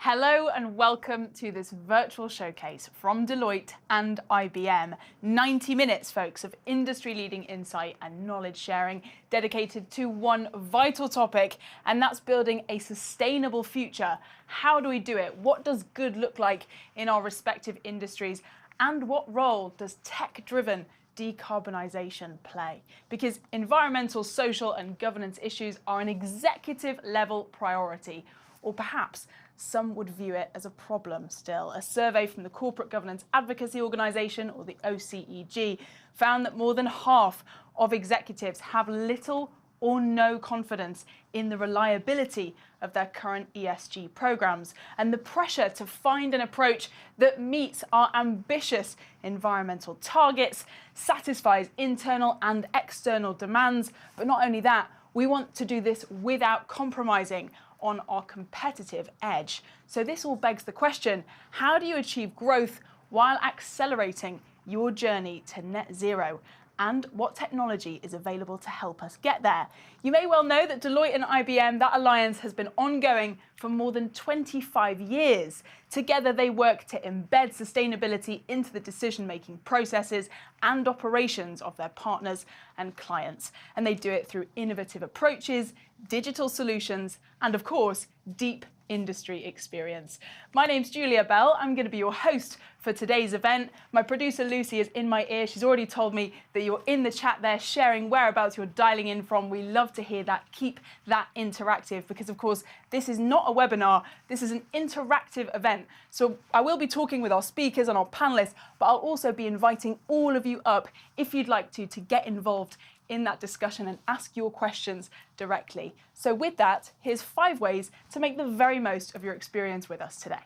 Hello and welcome to this virtual showcase from Deloitte and IBM. 90 minutes, folks, of industry-leading insight and knowledge sharing dedicated to one vital topic, and that's building a sustainable future. How do we do it? What does good look like in our respective industries? And what role does tech-driven decarbonization play? Because environmental, social, and governance issues are an executive-level priority, or perhaps some would view it as a problem still. A survey from the Corporate Governance Advocacy Organisation, or the OCEG, found that more than half of executives have little or no confidence in the reliability of their current ESG programs. And the pressure to find an approach that meets our ambitious environmental targets, satisfies internal and external demands, but not only that, we want to do this without compromising on our competitive edge. So this all begs the question, how do you achieve growth while accelerating your journey to net zero? And what technology is available to help us get there? You may well know that Deloitte and IBM, that alliance has been ongoing for more than 25 years. Together they work to embed sustainability into the decision-making processes and operations of their partners and clients. And they do it through innovative approaches, digital solutions, and of course, deep industry experience. My name's Julia Bell. I'm going to be your host for today's event. My producer Lucy is in my ear. She's already told me that you're in the chat there sharing whereabouts you're dialing in from. We love to hear that. Keep that interactive because, of course, this is not a webinar. This is an interactive event. So I will be talking with our speakers and our panelists, but I'll also be inviting all of you up if you'd like to get involved in that discussion and ask your questions directly. So with that, here's 5 ways to make the very most of your experience with us today.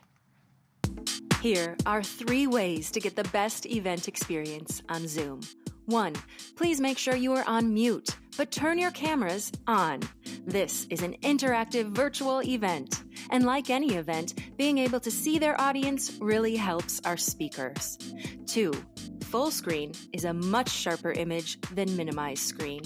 Here are 3 ways to get the best event experience on Zoom. 1. Please make sure you are on mute, but turn your cameras on. This is an interactive virtual event, and like any event, being able to see their audience really helps our speakers. 2. Full screen is a much sharper image than minimized screen.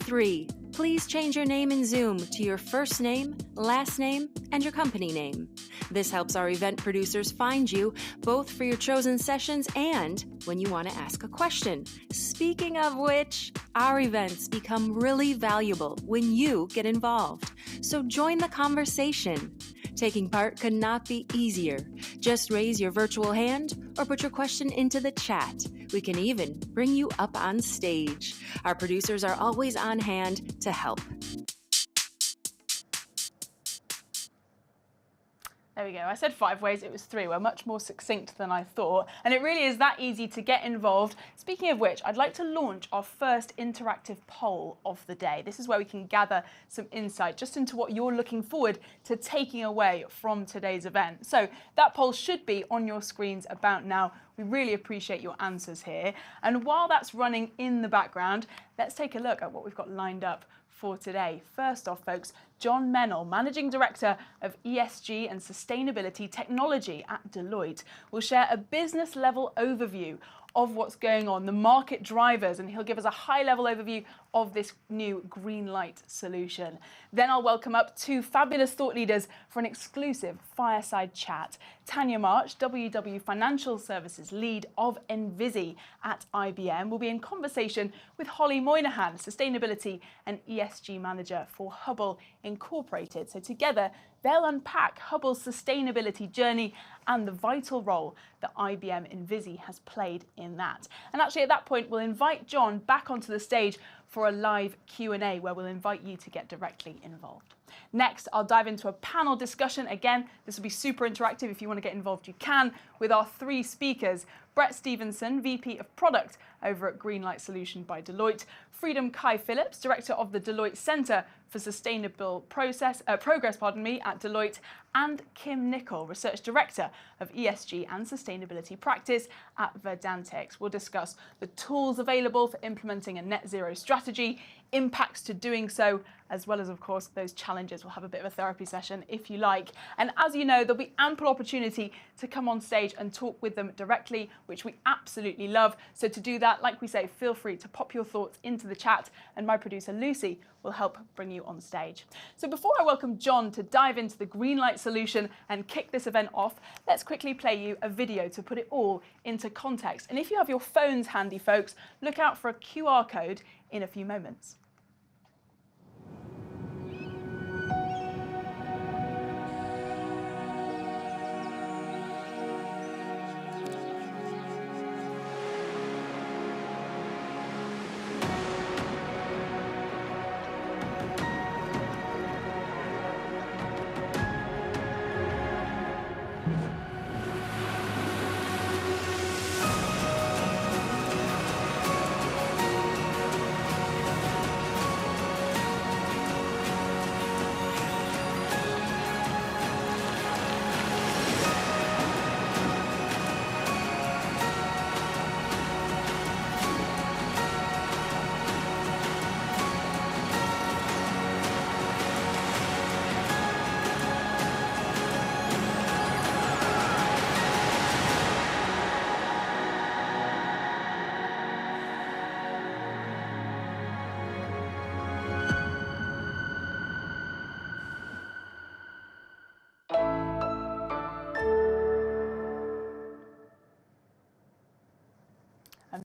3. Please change your name in Zoom to your first name, last name, and your company name. This helps our event producers find you both for your chosen sessions and when you want to ask a question. Speaking of which, our events become really valuable when you get involved. So join the conversation. Taking part could not be easier. Just raise your virtual hand or put your question into the chat. We can even bring you up on stage. Our producers are always on hand to help. There we go. I said 5 ways, it was 3. We're much more succinct than I thought. And it really is that easy to get involved. Speaking of which, I'd like to launch our first interactive poll of the day. This is where we can gather some insight just into what you're looking forward to taking away from today's event. So that poll should be on your screens about now. We really appreciate your answers here. And while that's running in the background, let's take a look at what we've got lined up for today. First off, folks, John Mennell, Managing Director of ESG and Sustainability Technology at Deloitte, will share a business-level overview of what's going on, the market drivers, and he'll give us a high-level overview of this new green light solution. Then I'll welcome up 2 fabulous thought leaders for an exclusive fireside chat. Tanya March, WW Financial Services Lead of Envisi at IBM, will be in conversation with Holly Moynihan, Sustainability and ESG Manager for Hubble Incorporated. So together, they'll unpack Hubble's sustainability journey and the vital role that IBM Envisi has played in that. And actually at that point, we'll invite John back onto the stage for a live Q&A where we'll invite you to get directly involved. Next, I'll dive into a panel discussion. Again, this will be super interactive. If you want to get involved, you can, with our 3 speakers. Brett Stevenson, VP of Product over at Greenlight Solution by Deloitte. Freedom Kai Phillips, Director of the Deloitte Centre for Sustainable Progress at Deloitte. And Kim Nicol, Research Director of ESG and Sustainability Practice at Verdantix. We'll discuss the tools available for implementing a net zero strategy, impacts to doing so, as well as, of course, those challenges. We'll have a bit of a therapy session if you like. And as you know, there'll be ample opportunity to come on stage stage and talk with them directly, which we absolutely love. So to do that, like we say, feel free to pop your thoughts into the chat, and my producer Lucy will help bring you on stage. So before I welcome John to dive into the green light solution and kick this event off, let's quickly play you a video to put it all into context. And if you have your phones handy, folks, look out for a QR code in a few moments.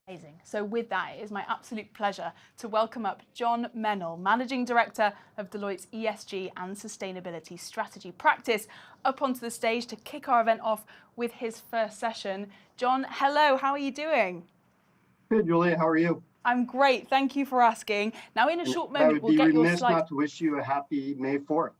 Amazing. So with that, it is my absolute pleasure to welcome up John Mennell, Managing Director of Deloitte's ESG and Sustainability Strategy Practice, up onto the stage to kick our event off with his first session. John, hello, how are you doing? Good, Julia, how are you? I'm great, thank you for asking. Now in a short moment, we'll get your slides. I would be remiss not to wish you a happy May 4th.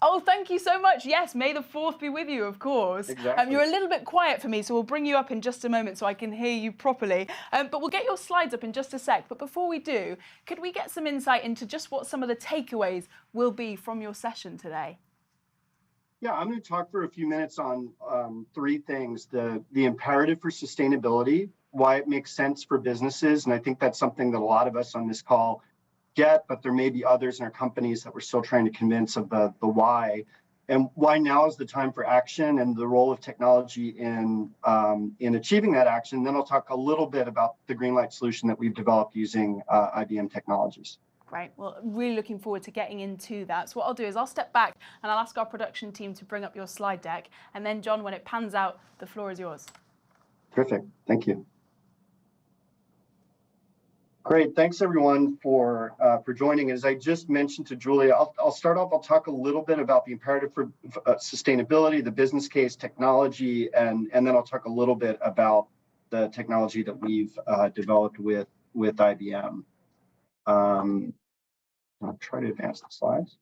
Oh, thank you so much. Yes, may the 4th be with you, of course. Exactly. You're a little bit quiet for me, so we'll bring you up in just a moment so I can hear you properly. But we'll get your slides up in just a sec. But before we do, could we get some insight into just what some of the takeaways will be from your session today? Yeah, I'm going to talk for a few minutes on three things. The imperative for sustainability, why it makes sense for businesses. And I think that's something that a lot of us on this call get, but there may be others in our companies that we're still trying to convince of the why, and why now is the time for action and the role of technology in achieving that action. Then I'll talk a little bit about the green light solution that we've developed using IBM technologies. Great. Well, really looking forward to getting into that. So what I'll do is I'll step back and I'll ask our production team to bring up your slide deck. And then, John, when it pans out, the floor is yours. Terrific. Thank you. Great, thanks everyone for joining. As I just mentioned to Julia, I'll start off, I'll talk a little bit about the imperative for sustainability, the business case, technology, and then I'll talk a little bit about the technology that we've developed with IBM. I'll try to advance the slides.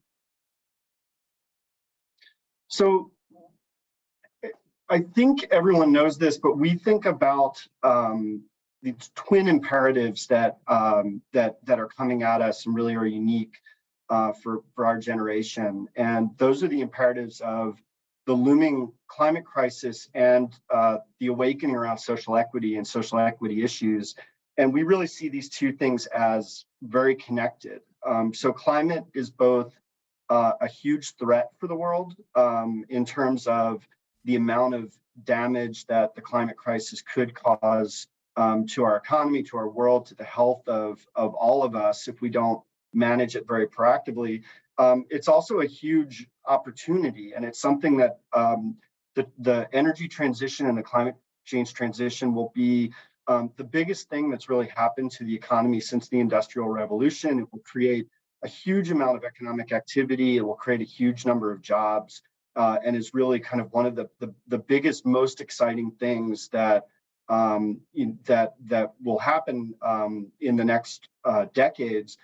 So I think everyone knows this, but we think about these twin imperatives that are coming at us and really are unique for our generation. And those are the imperatives of the looming climate crisis and the awakening around social equity and social equity issues. And we really see these two things as very connected. So climate is both a huge threat for the world in terms of the amount of damage that the climate crisis could cause to our economy, to our world, to the health of all of us if we don't manage it very proactively. It's also a huge opportunity, and it's something that the energy transition and the climate change transition will be the biggest thing that's really happened to the economy since the Industrial Revolution. It will create a huge amount of economic activity. It will create a huge number of jobs, and is really kind of one of the biggest, most exciting things that that will happen in the next decades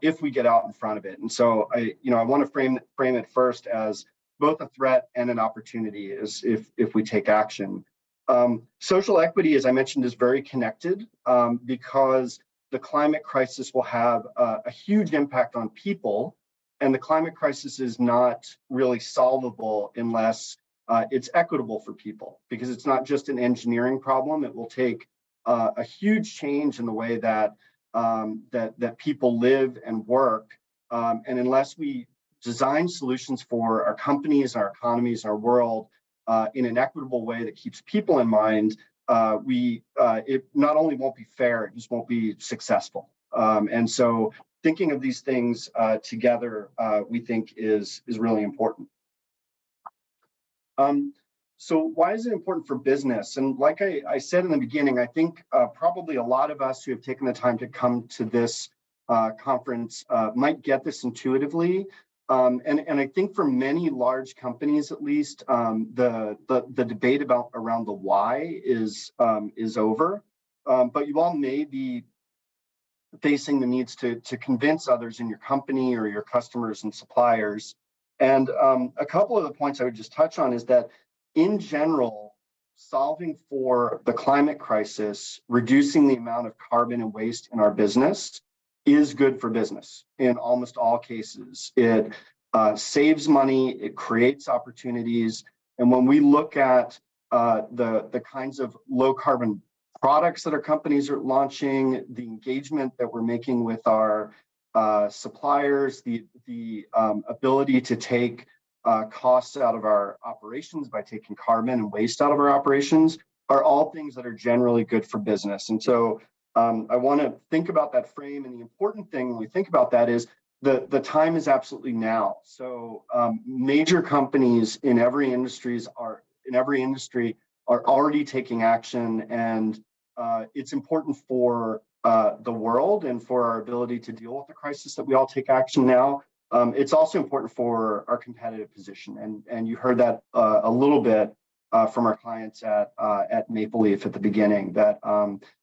if we get out in front of it. And so I want to frame it first as both a threat and an opportunity is if we take action. Social equity, as I mentioned, is very connected because the climate crisis will have a huge impact on people, and the climate crisis is not really solvable unless it's equitable for people, because it's not just an engineering problem. It will take a huge change in the way that that people live and work, and unless we design solutions for our companies, our economies, our world in an equitable way that keeps people in mind, it not only won't be fair, it just won't be successful. And so thinking of these things together, we think is really important. So why is it important for business? And like I said in the beginning, I think probably a lot of us who have taken the time to come to this conference might get this intuitively. And I think for many large companies, at least, the debate around the why is over. But you all may be facing the needs to convince others in your company or your customers and suppliers. And a couple of the points I would just touch on is that, in general, solving for the climate crisis, reducing the amount of carbon and waste in our business is good for business in almost all cases. It saves money, it creates opportunities. And when we look at the kinds of low carbon products that our companies are launching, the engagement that we're making with our suppliers, the ability to take costs out of our operations by taking carbon and waste out of our operations, are all things that are generally good for business. And so I want to think about that frame. And the important thing when we think about that is the time is absolutely now. So major companies in every industry are already taking action, and it's important for the world and for our ability to deal with the crisis that we all take action now. It's also important for our competitive position, and you heard that a little bit from our clients at Maple Leaf at the beginning, that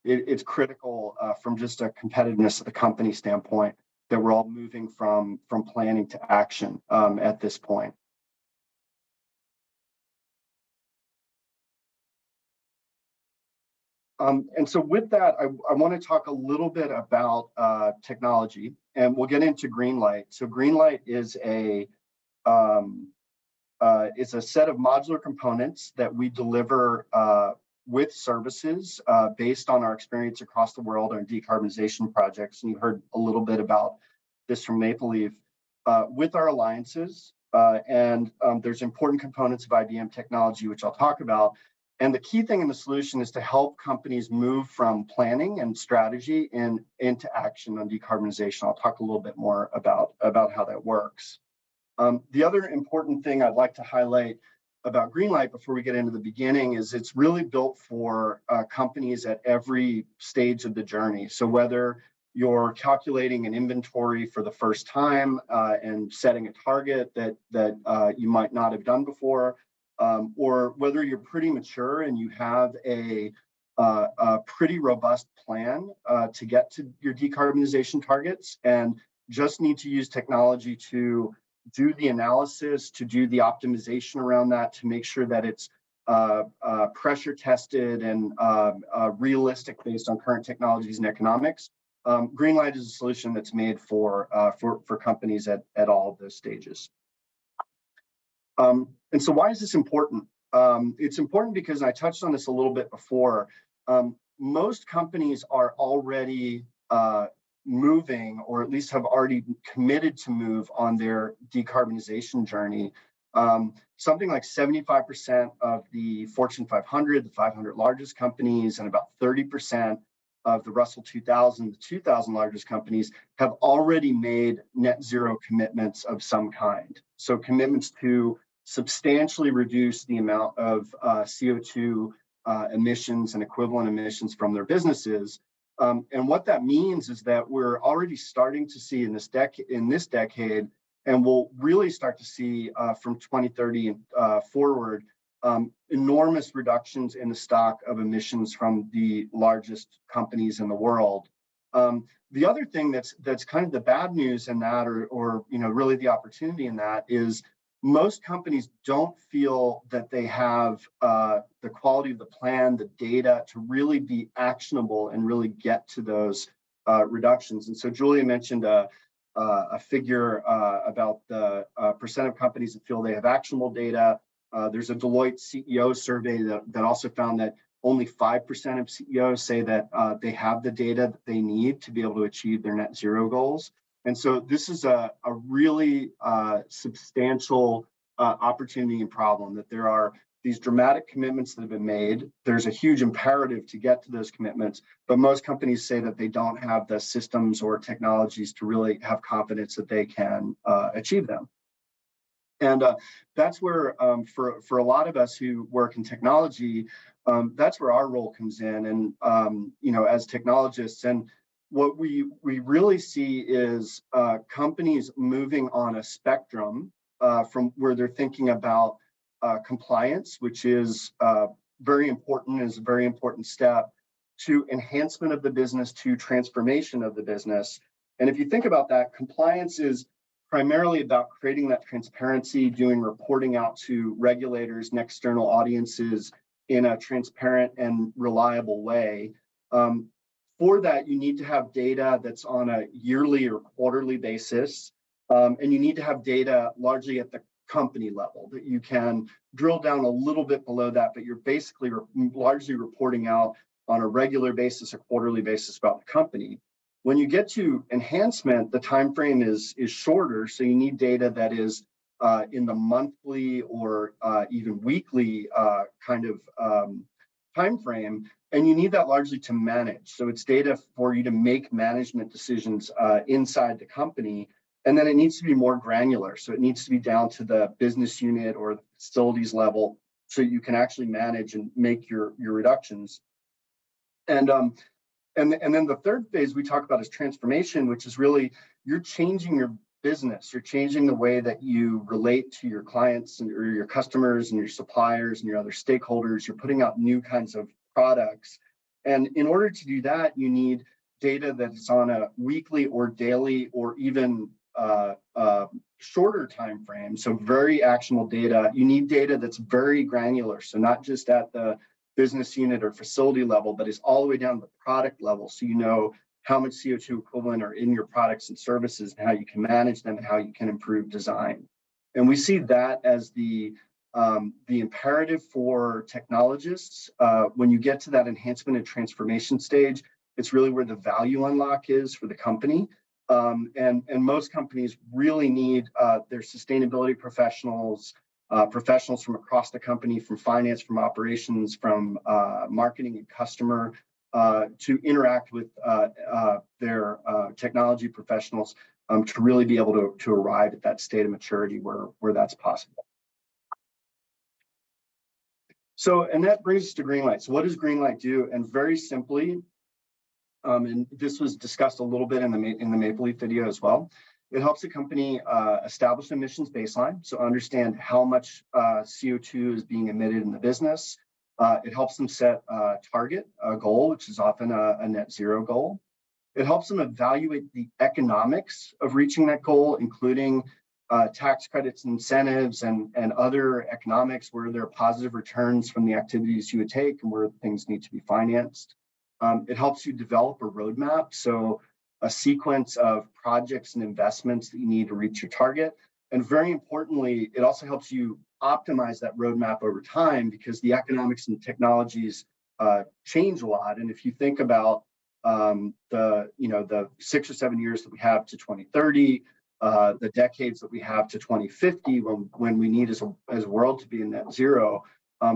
it's critical from just a competitiveness of the company standpoint that we're all moving from planning to action at this point. And so with that, I want to talk a little bit about technology, and we'll get into Greenlight. So Greenlight is a set of modular components that we deliver with services based on our experience across the world on decarbonization projects. And you heard a little bit about this from Maple Leaf with our alliances. And there's important components of IBM technology, which I'll talk about. And the key thing in the solution is to help companies move from planning and strategy into action on decarbonization. I'll talk a little bit more about how that works. The other important thing I'd like to highlight about Greenlight before we get into the beginning is it's really built for companies at every stage of the journey. So whether you're calculating an inventory for the first time and setting a target that you might not have done before, or whether you're pretty mature and you have a pretty robust plan to get to your decarbonization targets and just need to use technology to do the analysis, to do the optimization around that, to make sure that it's pressure tested and realistic based on current technologies and economics. Greenlight is a solution that's made for companies at all of those stages. And so why is this important? It's important because I touched on this a little bit before. Most companies are already moving, or at least have already committed to move on their decarbonization journey. Something like 75% of the Fortune 500, the 500 largest companies, and about 30% of the Russell 2000, the 2,000 largest companies, have already made net zero commitments of some kind. So commitments to substantially reduce the amount of CO2 emissions and equivalent emissions from their businesses. And what that means is that we're already starting to see in this decade, and we'll really start to see from 2030 forward, enormous reductions in the stock of emissions from the largest companies in the world. The other thing that's kind of the bad news in that, or really the opportunity in that, is most companies don't feel that they have the quality of the plan, the data to really be actionable and really get to those reductions. And so Julia mentioned a figure about the percent of companies that feel they have actionable data. There's a Deloitte CEO survey that also found that only 5% of CEOs say that they have the data that they need to be able to achieve their net zero goals. And so this is a really substantial opportunity and problem, that there are these dramatic commitments that have been made. There's a huge imperative to get to those commitments, but most companies say that they don't have the systems or technologies to really have confidence that they can achieve them. And that's where, for a lot of us who work in technology, that's where our role comes in. And as technologists, and what we really see is companies moving on a spectrum from where they're thinking about compliance, which is very important, is a very important step, to enhancement of the business, to transformation of the business. And if you think about that, compliance is primarily about creating that transparency, doing reporting out to regulators and external audiences in a transparent and reliable way. For that, you need to have data that's on a yearly or quarterly basis, and you need to have data largely at the company level that you can drill down a little bit below that, but you're basically largely reporting out on a regular basis, a quarterly basis about the company. When you get to enhancement, the time frame is shorter, so you need data that is in the monthly or even weekly kind of time frame, and you need that largely to manage. So it's data for you to make management decisions inside the company, and then it needs to be more granular. So it needs to be down to the business unit or the facilities level, so you can actually manage and make your reductions. And then the third phase we talk about is transformation, which is really you're changing your business. You're changing the way that you relate to your clients or your customers and your suppliers and your other stakeholders. You're putting out new kinds of products. And in order to do that, you need data that's on a weekly or daily or even shorter time frame. So very actionable data. You need data that's very granular. So not just at the business unit or facility level, but is all the way down to the product level. So you know how much CO2 equivalent are in your products and services and how you can manage them and how you can improve design. And we see that as the imperative for technologists. When you get to that enhancement and transformation stage, it's really where the value unlock is for the company. And most companies really need their sustainability professionals, professionals from across the company, from finance, from operations, from marketing and customer, to interact with their technology professionals to really be able to arrive at that state of maturity where that's possible. So, and that brings us to Greenlight. So what does Greenlight do? And very simply, and this was discussed a little bit in the Maple Leaf video as well, it helps the company establish an emissions baseline, so understand how much CO2 is being emitted in the business. It helps them set a target, a goal, which is often a net zero goal. It helps them evaluate the economics of reaching that goal, including tax credits, incentives, and other economics where there are positive returns from the activities you would take and where things need to be financed. It helps you develop a roadmap, so a sequence of projects and investments that you need to reach your target. And very importantly, it also helps you optimize that roadmap over time, because the economics and technologies change a lot. And if you think about the 6 or 7 years that we have to 2030, the decades that we have to 2050, when we need as a world to be in net zero,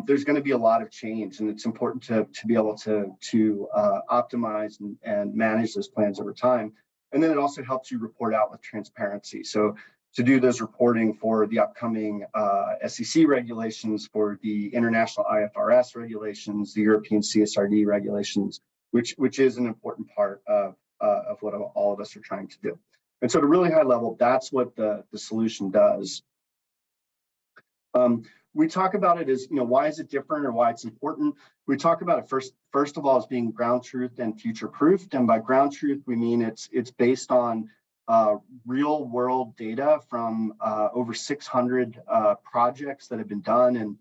there's going to be a lot of change, and it's important to be able to optimize and manage those plans over time. And then it also helps you report out with transparency. So to do those reporting for the upcoming SEC regulations, for the international IFRS regulations, the European CSRD regulations, which is an important part of what all of us are trying to do. And so at a really high level, that's what the solution does. We talk about it as, why is it different or why it's important? We talk about it first of all as being ground truth and future proofed. And by ground truth, we mean it's based on real world data from over 600 projects that have been done, and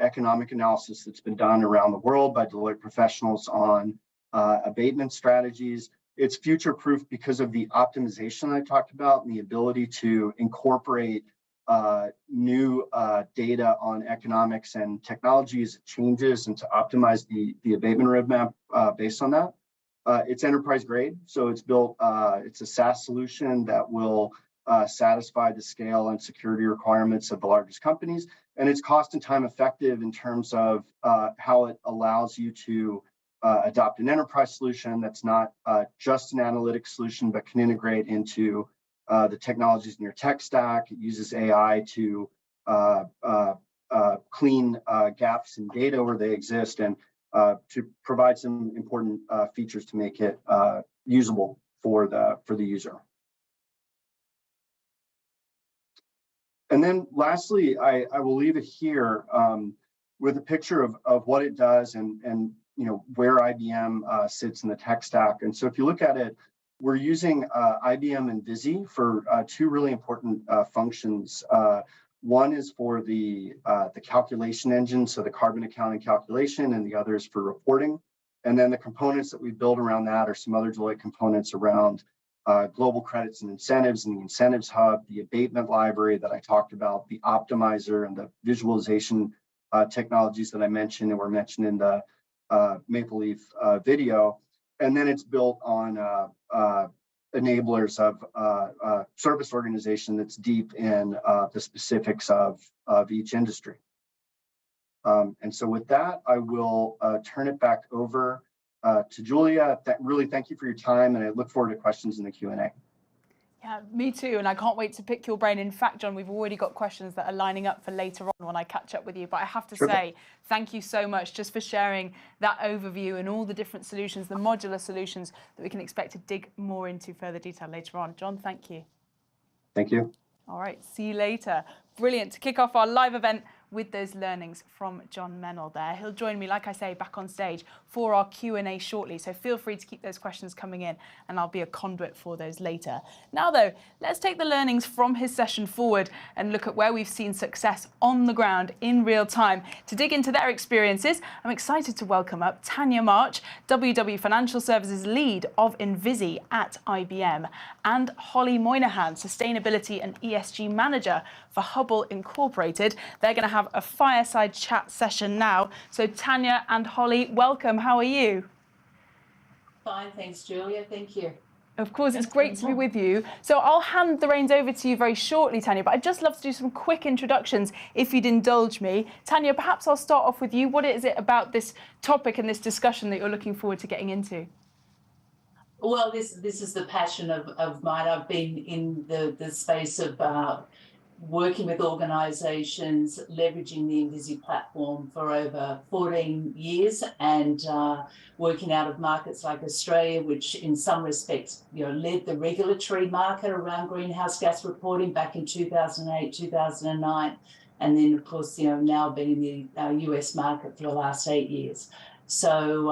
economic analysis that's been done around the world by Deloitte professionals on abatement strategies. It's future proof because of the optimization I talked about and the ability to incorporate new data on economics and technologies changes, and to optimize the abatement roadmap based on that. It's enterprise grade, so it's built. It's a SaaS solution that will satisfy the scale and security requirements of the largest companies. And it's cost and time effective in terms of how it allows you to adopt an enterprise solution that's not just an analytic solution, but can integrate into the technologies in your tech stack. It uses AI to clean gaps in data where they exist, and to provide some important features to make it usable for the user. And then lastly, I will leave it here with a picture of what it does and where IBM sits in the tech stack. And so if you look at it, we're using IBM and Visi for two really important functions. One is for the calculation engine, so the carbon accounting calculation, and the other is for reporting. And then the components that we build around that are some other Deloitte components around global credits and incentives, and the incentives hub, the abatement library that I talked about, the optimizer, and the visualization technologies that I mentioned and were mentioned in the Maple Leaf video. And then it's built on enablers of service organization that's deep in the specifics of each industry. And so with that, I will turn it back over to Julia. Really thank you for your time, and I look forward to questions in the Q&A. Yeah, me too, and I can't wait to pick your brain. In fact, John, we've already got questions that are lining up for later on when I catch up with you. But I have to say, thank you so much just for sharing that overview and all the different solutions, the modular solutions that we can expect to dig more into further detail later on. John, thank you. Thank you. All right, see you later. Brilliant to kick off our live event with those learnings from John Mennell there. He'll join me, like I say, back on stage for our Q&A shortly. So feel free to keep those questions coming in, and I'll be a conduit for those later. Now, though, let's take the learnings from his session forward and look at where we've seen success on the ground in real time. To dig into their experiences, I'm excited to welcome up Tanya March, WW Financial Services Lead of Invisi at IBM, and Holly Moynihan, Sustainability and ESG Manager for Hubble Incorporated. They're going to have a fireside chat session now. So Tanya and Holly, welcome. How are you? Fine, thanks, Julia. Thank you. Of course, it's great to be with you. So I'll hand the reins over to you very shortly, Tanya, but I'd just love to do some quick introductions if you'd indulge me. Tanya, perhaps I'll start off with you. What is it about this topic and this discussion that you're looking forward to getting into? Well, this is the passion of mine. I've been in the space of working with organisations, leveraging the Invisi platform for over 14 years, and working out of markets like Australia, which in some respects, led the regulatory market around greenhouse gas reporting back in 2008, 2009, and then of course, now been in the US market for the last 8 years. So,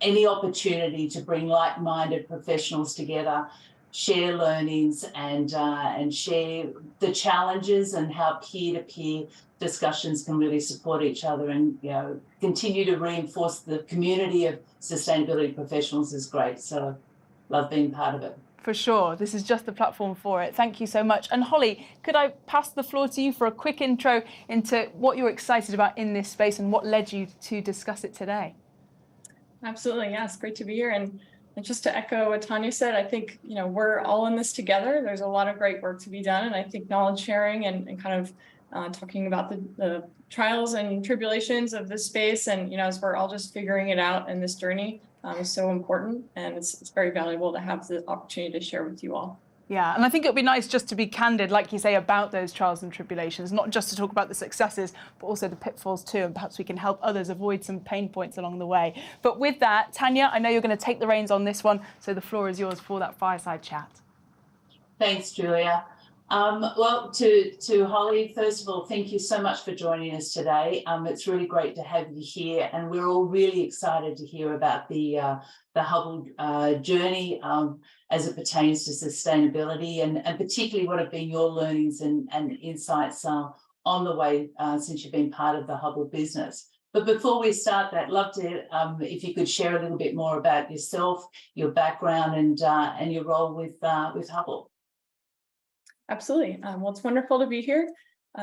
any opportunity to bring like-minded professionals together, share learnings, and share the challenges, and how peer-to-peer discussions can really support each other, and continue to reinforce the community of sustainability professionals is great. So love being part of it. For sure. This is just the platform for it. Thank you so much. And Holly, could I pass the floor to you for a quick intro into what you're excited about in this space and what led you to discuss it today? Absolutely. Yes. Great to be here. And just to echo what Tanya said, I think, we're all in this together. There's a lot of great work to be done. And I think knowledge sharing and kind of talking about the trials and tribulations of this space, and, as we're all just figuring it out in this journey, is so important. And it's very valuable to have the opportunity to share with you all. Yeah, and I think it would be nice just to be candid, like you say, about those trials and tribulations, not just to talk about the successes, but also the pitfalls too, and perhaps we can help others avoid some pain points along the way. But with that, Tanya, I know you're going to take the reins on this one, so the floor is yours for that fireside chat. Thanks, Julia. Well, to Holly, first of all, thank you so much for joining us today. It's really great to have you here, and we're all really excited to hear about the Hubble journey as it pertains to sustainability, and particularly what have been your learnings and insights on the way since you've been part of the Hubble business. But before we start that, love to if you could share a little bit more about yourself, your background, and your role with Hubble. Absolutely. Well, it's wonderful to be here.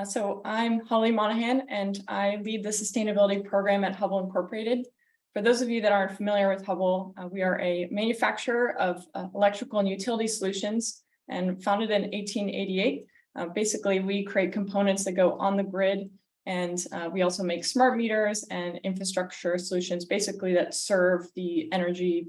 So I'm Holly Moynihan, and I lead the sustainability program at Hubble Incorporated. For those of you that aren't familiar with Hubble, we are a manufacturer of electrical and utility solutions and founded in 1888. Basically, we create components that go on the grid, and we also make smart meters and infrastructure solutions, basically that serve the energy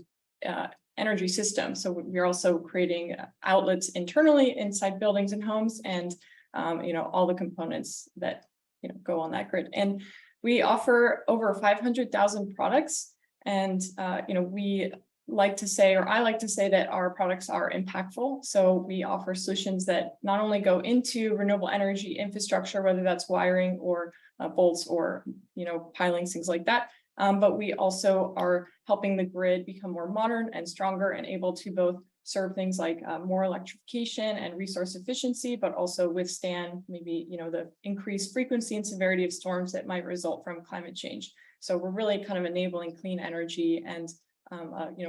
system. So we're also creating outlets internally inside buildings and homes, and all the components that go on that grid. And we offer over 500,000 products, and we like to say, or I like to say, that our products are impactful. So we offer solutions that not only go into renewable energy infrastructure, whether that's wiring or bolts or pilings, things like that, but we also are helping the grid become more modern and stronger and able to both serve things like more electrification and resource efficiency, but also withstand maybe the increased frequency and severity of storms that might result from climate change. So we're really kind of enabling clean energy and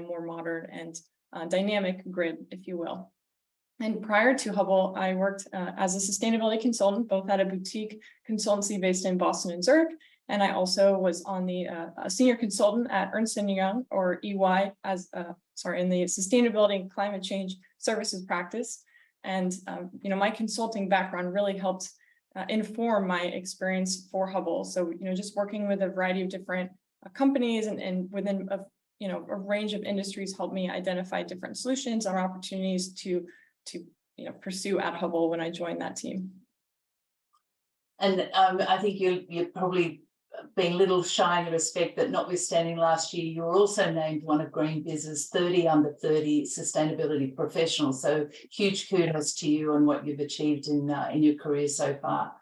more modern and dynamic grid, if you will. And prior to Hubbell, I worked as a sustainability consultant, both at a boutique consultancy based in Boston and Zurich, and I also was on the senior consultant at Ernst & Young, or EY, in the sustainability and climate change services practice. And my consulting background really helped inform my experience for Hubbell. So just working with a variety of different companies and within a range of industries helped me identify different solutions or opportunities to pursue at Hubbell when I joined that team. And I think you're probably being a little shy in the respect that, notwithstanding last year, you were also named one of Green Biz's 30 under 30 sustainability professionals. So huge kudos to you on what you've achieved in your career so far.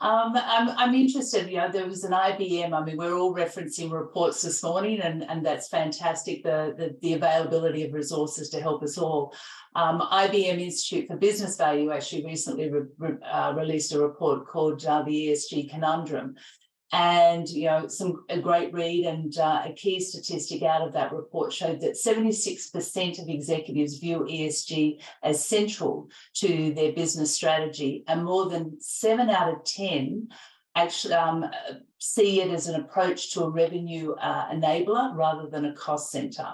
I'm interested, there was an IBM, I mean, we're all referencing reports this morning, and that's fantastic, the availability of resources to help us all. IBM Institute for Business Value actually recently released a report called the ESG Conundrum. And, a great read, and a key statistic out of that report showed that 76% of executives view ESG as central to their business strategy, and more than 7 out of 10 actually see it as an approach to a revenue enabler rather than a cost center.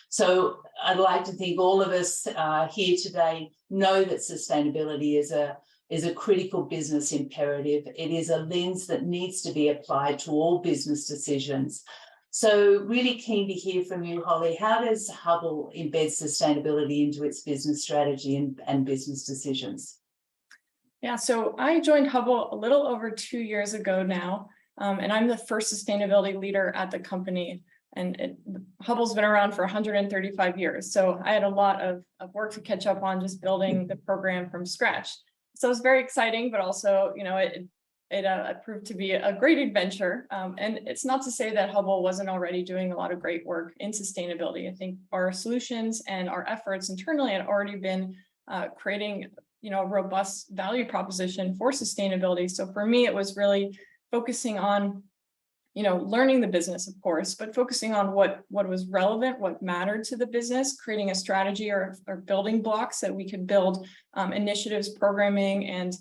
So I'd like to think all of us here today know that sustainability is a critical business imperative. It is a lens that needs to be applied to all business decisions. So really keen to hear from you, Holly. How does Hubbell embed sustainability into its business strategy and business decisions? Yeah, so I joined Hubbell a little over 2 years ago now, and I'm the first sustainability leader at the company. And Hubbell's been around for 135 years. So I had a lot of work to catch up on just building the program from scratch. So it was very exciting, but also, it proved to be a great adventure. And it's not to say that Hubbell wasn't already doing a lot of great work in sustainability. I think our solutions and our efforts internally had already been creating, a robust value proposition for sustainability. So for me, it was really focusing on, learning the business, of course, but focusing on what was relevant, what mattered to the business, creating a strategy or building blocks that we could build initiatives, programming, and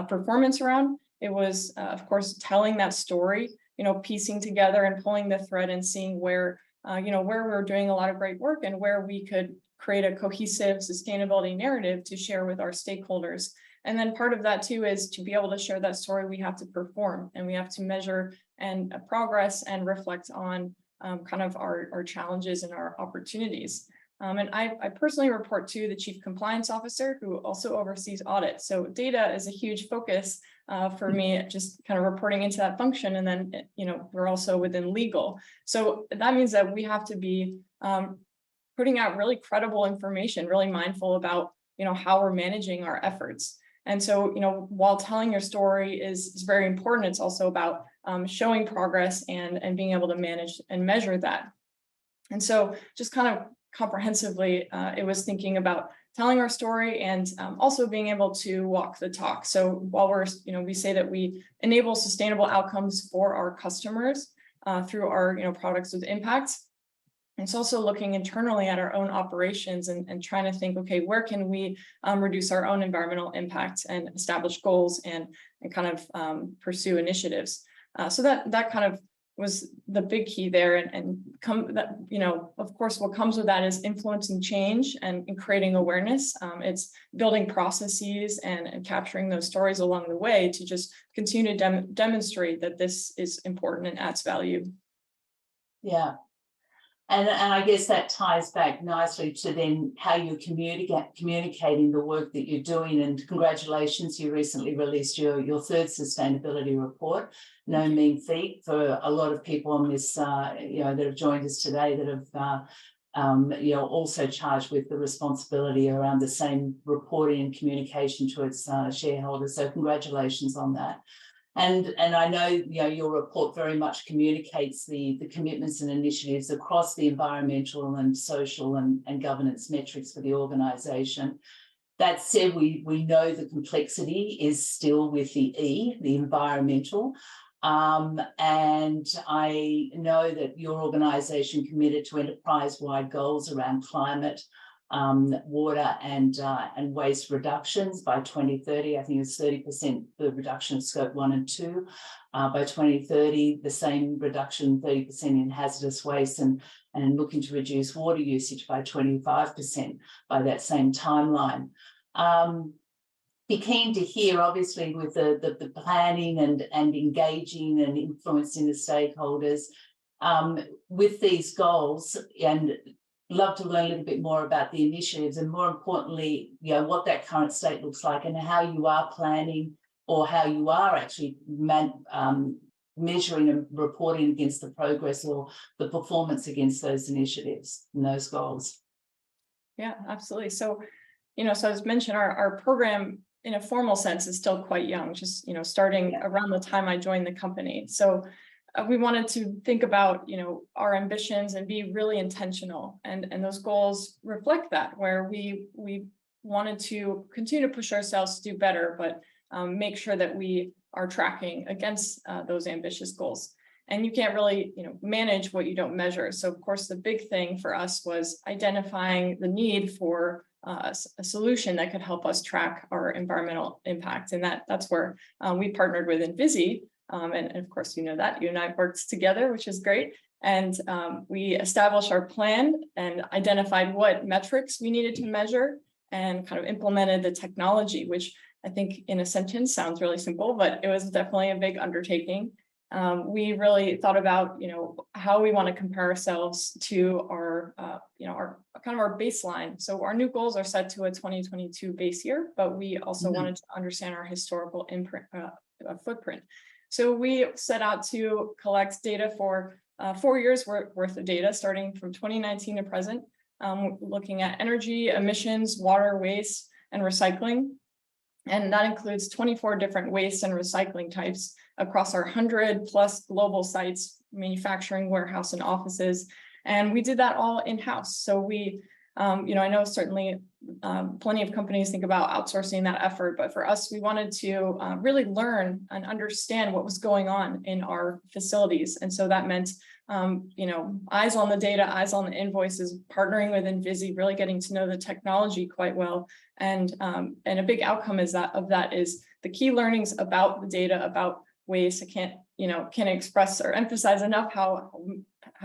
performance around. It was, of course, telling that story, piecing together and pulling the thread and seeing where we're doing a lot of great work and where we could create a cohesive sustainability narrative to share with our stakeholders. And then part of that too is to be able to share that story, we have to perform and we have to measure and progress and reflect on kind of our challenges and our opportunities. And I personally report to the Chief Compliance Officer, who also oversees audit. So data is a huge focus for me, just kind of reporting into that function. And then, we're also within legal. So that means that we have to be putting out really credible information, really mindful about, how we're managing our efforts. And so, while telling your story is very important, it's also about showing progress and being able to manage and measure that. And so just kind of comprehensively, it was thinking about telling our story and also being able to walk the talk. So while we say that we enable sustainable outcomes for our customers through our, products with impact, it's also looking internally at our own operations and trying to think, okay, where can we reduce our own environmental impact and establish goals and kind of pursue initiatives. So that kind of was the big key there. Of course, what comes with that is influencing change and creating awareness. It's building processes and capturing those stories along the way to just continue to demonstrate that this is important and adds value. Yeah. And I guess that ties back nicely to then how you're communicating the work that you're doing. And congratulations, you recently released your third sustainability report. No mean feat for a lot of people on this, that have joined us today that have, also charged with the responsibility around the same reporting and communication to its shareholders. So congratulations on that. And I know, your report very much communicates the commitments and initiatives across the environmental and social and governance metrics for the organisation. That said, we know the complexity is still with the E, the environmental. And I know that your organisation committed to enterprise-wide goals around climate, water and waste reductions by 2030. I think it's 30% the reduction of scope 1 and 2 by 2030, the same reduction, 30% in hazardous waste, and looking to reduce water usage by 25% by that same timeline. Be keen to hear, obviously, with the planning and engaging and influencing the stakeholders with these goals, and love to learn a little bit more about the initiatives and, more importantly, what that current state looks like and how you are planning or how you are actually measuring and reporting against the progress or the performance against those initiatives and those goals. Yeah, absolutely. So, so as mentioned, our program in a formal sense is still quite young, just, starting around the time I joined the company. So we wanted to think about, our ambitions and be really intentional. And those goals reflect that, where we wanted to continue to push ourselves to do better, but make sure that we are tracking against those ambitious goals. And you can't really, manage what you don't measure. So, of course, the big thing for us was identifying the need for a solution that could help us track our environmental impact. And that's where we partnered with Envisi. And of course, that you and I worked together, which is great. And we established our plan and identified what metrics we needed to measure and kind of implemented the technology, which I think in a sentence sounds really simple, but it was definitely a big undertaking. We really thought about, how we want to compare ourselves to our kind of our baseline. So our new goals are set to a 2022 base year, but we also wanted to understand our historical footprint. So we set out to collect data for 4 years worth of data, starting from 2019 to present, looking at energy, emissions, water, waste, and recycling. And that includes 24 different waste and recycling types across our 100+ global sites, manufacturing, warehouse, and offices. And we did that all in-house. So we, I know certainly plenty of companies think about outsourcing that effort, but for us, we wanted to really learn and understand what was going on in our facilities. And so that meant, eyes on the data, eyes on the invoices, partnering with Envisi, really getting to know the technology quite well. And a big outcome is the key learnings about the data, about waste. I can't express or emphasize enough how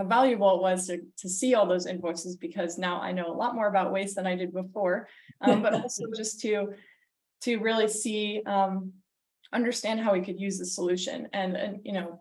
valuable it was to see all those invoices, because now I know a lot more about waste than I did before, but also just to really see, understand how we could use the solution. And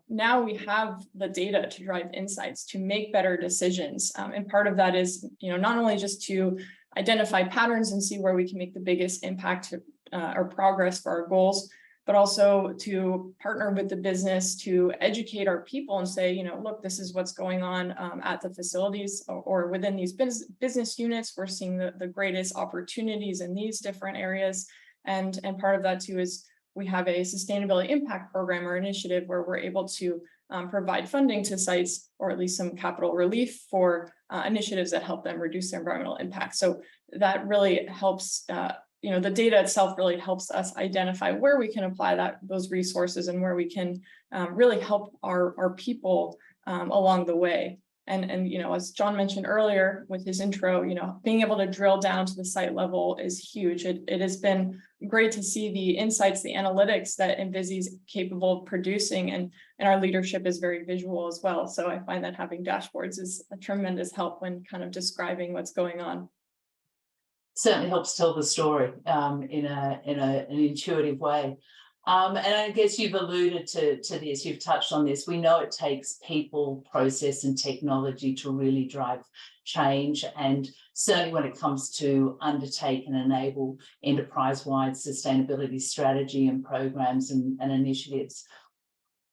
now we have the data to drive insights, to make better decisions. And part of that is, not only just to identify patterns and see where we can make the biggest impact or progress for our goals, but also to partner with the business to educate our people and say, look, this is what's going on at the facilities or within these business units. We're seeing the greatest opportunities in these different areas. And part of that too is we have a sustainability impact program or initiative where we're able to provide funding to sites, or at least some capital relief for initiatives that help them reduce their environmental impact. So that really helps, the data itself really helps us identify where we can apply those resources and where we can really help our people along the way. And as John mentioned earlier with his intro, being able to drill down to the site level is huge. It has been great to see the insights, the analytics that Envisi is capable of producing, and our leadership is very visual as well. So I find that having dashboards is a tremendous help when kind of describing what's going on. Certainly helps tell the story in an intuitive way. And I guess you've alluded to this, you've touched on this. We know it takes people, process, and technology to really drive change. And certainly when it comes to undertake and enable enterprise-wide sustainability strategy and programs and initiatives.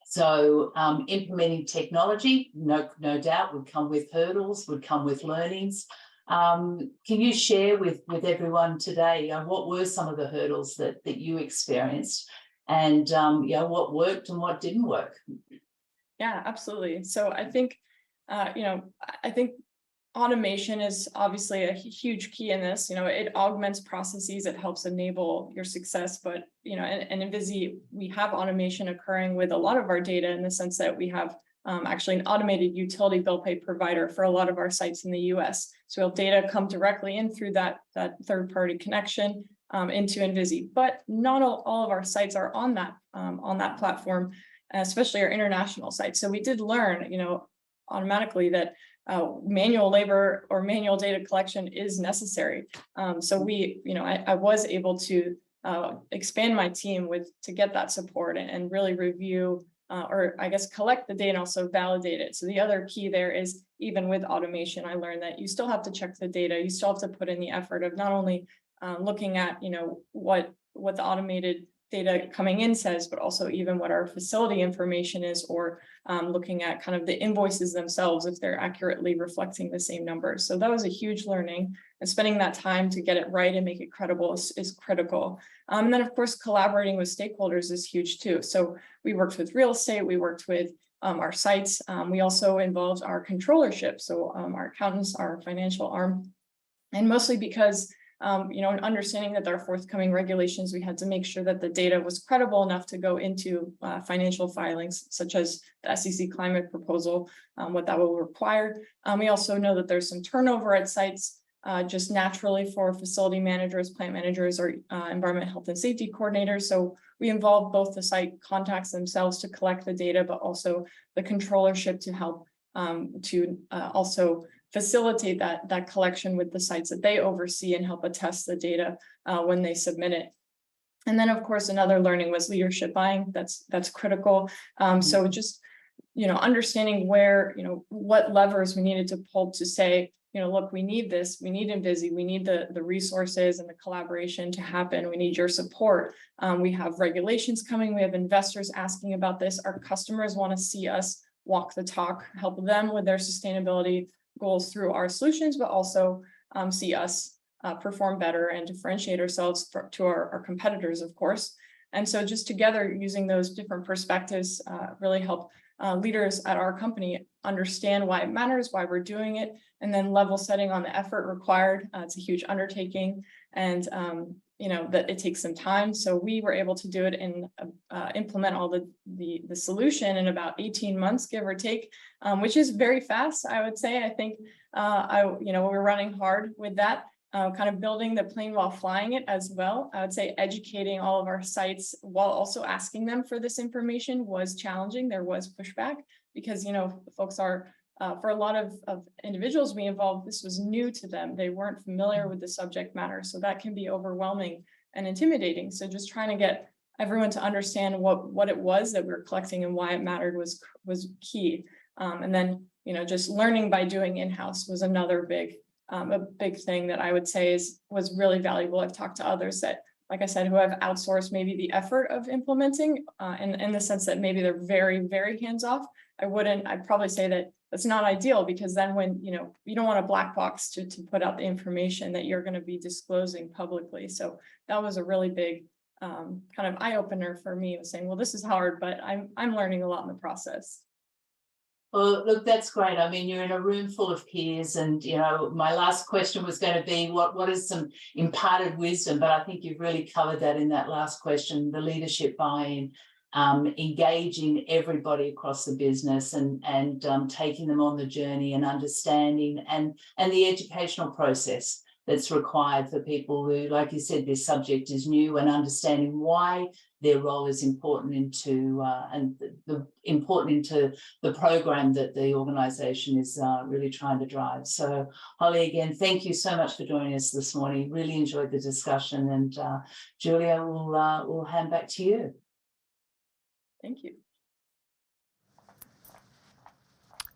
So implementing technology, no doubt, would come with hurdles, would come with learnings. Can you share with everyone today what were some of the hurdles that you experienced? And what worked and what didn't work? Yeah, absolutely. So I think, I think automation is obviously a huge key in this. It augments processes, it helps enable your success. But and Envisi, we have automation occurring with a lot of our data in the sense that we have actually an automated utility bill pay provider for a lot of our sites in the U.S. So we'll data come directly in through that third-party connection into Envisi, but not all of our sites are on that platform, especially our international sites. So we did learn, automatically that manual labor or manual data collection is necessary. So I was able to expand my team to get that support and really review or I guess collect the data and also validate it. So the other key there is even with automation, I learned that you still have to check the data. You still have to put in the effort of not only looking at, what the automated data coming in says, but also even what our facility information is, or looking at kind of the invoices themselves, if they're accurately reflecting the same numbers. So that was a huge learning, and spending that time to get it right and make it credible is critical. And then of course, collaborating with stakeholders is huge too. So we worked with real estate, we worked with our sites. We also involved our controllership. So our accountants, our financial arm, and mostly because understanding that there are forthcoming regulations, we had to make sure that the data was credible enough to go into financial filings, such as the SEC climate proposal, what that will require. We also know that there's some turnover at sites just naturally for facility managers, plant managers, or environment health and safety coordinators. So we involve both the site contacts themselves to collect the data, but also the controllership to help to also facilitate that collection with the sites that they oversee and help attest the data when they submit it. And then of course, another learning was leadership buying. That's critical. So just, understanding where, what levers we needed to pull to say, look, we need this, we need Envisi, we need the resources and the collaboration to happen. We need your support. We have regulations coming. We have investors asking about this. Our customers want to see us walk the talk, help them with their sustainability goals through our solutions, but also see us perform better and differentiate ourselves to our competitors, of course. And so just together using those different perspectives really help leaders at our company understand why it matters, why we're doing it, and then level setting on the effort required. It's a huge undertaking, and that it takes some time. So we were able to do it and implement all the solution in about 18 months, give or take, which is very fast, I would say. I think we're running hard with that, kind of building the plane while flying it as well. I would say educating all of our sites while also asking them for this information was challenging. There was pushback because, folks are, for a lot of individuals we involved, this was new to them. They weren't familiar with the subject matter. So that can be overwhelming and intimidating. So just trying to get everyone to understand what it was that we were collecting and why it mattered was key. And then, just learning by doing in-house was another big thing that I would say was really valuable. I've talked to others that, like I said, who have outsourced maybe the effort of implementing in the sense that maybe they're very, very hands-off. I'd probably say that that's not ideal, because then when, you don't want a black box to put out the information that you're going to be disclosing publicly. So that was a really big kind of eye opener for me, was saying, well, this is hard, but I'm learning a lot in the process. Well, look, that's great. I mean, you're in a room full of peers, and, my last question was going to be what is some imparted wisdom, but I think you've really covered that in that last question, the leadership buy-in. engaging everybody across the business and taking them on the journey and understanding and the educational process that's required for people who, like you said, this subject is new, and understanding why their role is important into the program that the organisation is really trying to drive. So, Holly, again, thank you so much for joining us this morning. Really enjoyed the discussion, and Julia, we'll hand back to you. Thank you.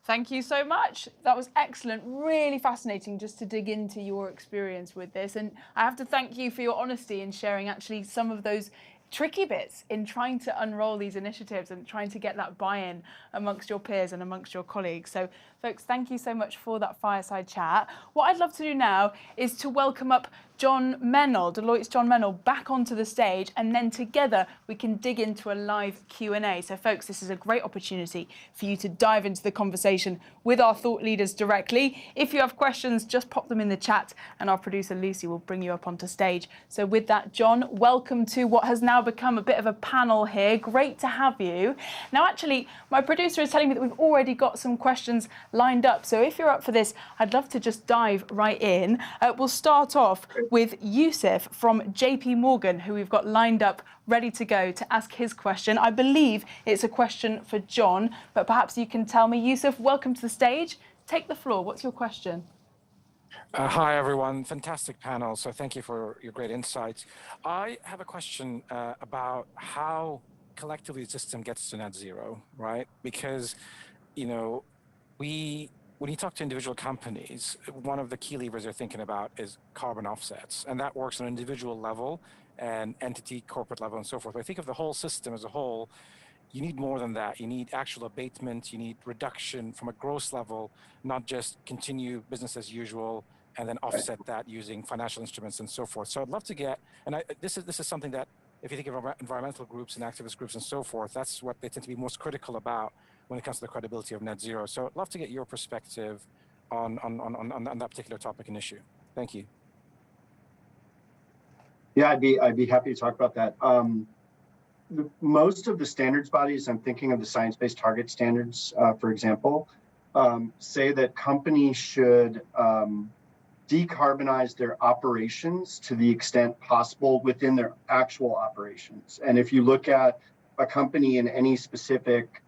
Thank you so much. That was excellent. Really fascinating just to dig into your experience with this. And I have to thank you for your honesty in sharing actually some of those tricky bits in trying to unroll these initiatives and trying to get that buy-in amongst your peers and amongst your colleagues. So folks, thank you so much for that fireside chat. What I'd love to do now is to welcome up John Mennell, Deloitte's John Mennell, back onto the stage, and then together we can dig into a live Q&A. So folks, this is a great opportunity for you to dive into the conversation with our thought leaders directly. If you have questions, just pop them in the chat and our producer Lucy will bring you up onto stage. So with that, John, welcome to what has now become a bit of a panel here. Great to have you. Now, actually, my producer is telling me that we've already got some questions lined up. So if you're up for this, I'd love to just dive right in. We'll start off with Yusuf from JP Morgan, who we've got lined up ready to go to ask his question. I believe it's a question for John, but perhaps you can tell me. Yusuf, welcome to the stage. Take the floor. What's your question? Hi, everyone. Fantastic panel. So thank you for your great insights. I have a question about how collectively the system gets to net zero, right? Because, when you talk to individual companies, one of the key levers they're thinking about is carbon offsets, and that works on an individual level and entity, corporate level, and so forth. But I think of the whole system as a whole, you need more than that. You need actual abatement, you need reduction from a gross level, not just continue business as usual and then offset that using financial instruments and so forth. So I'd love to get, and this is something that if you think of environmental groups and activist groups and so forth, that's what they tend to be most critical about when it comes to the credibility of net zero. So I'd love to get your perspective on that particular topic and issue. Thank you. Yeah, I'd be happy to talk about that. Most of the standards bodies, I'm thinking of the science-based target standards, for example, say that companies should decarbonize their operations to the extent possible within their actual operations. And if you look at a company in any specific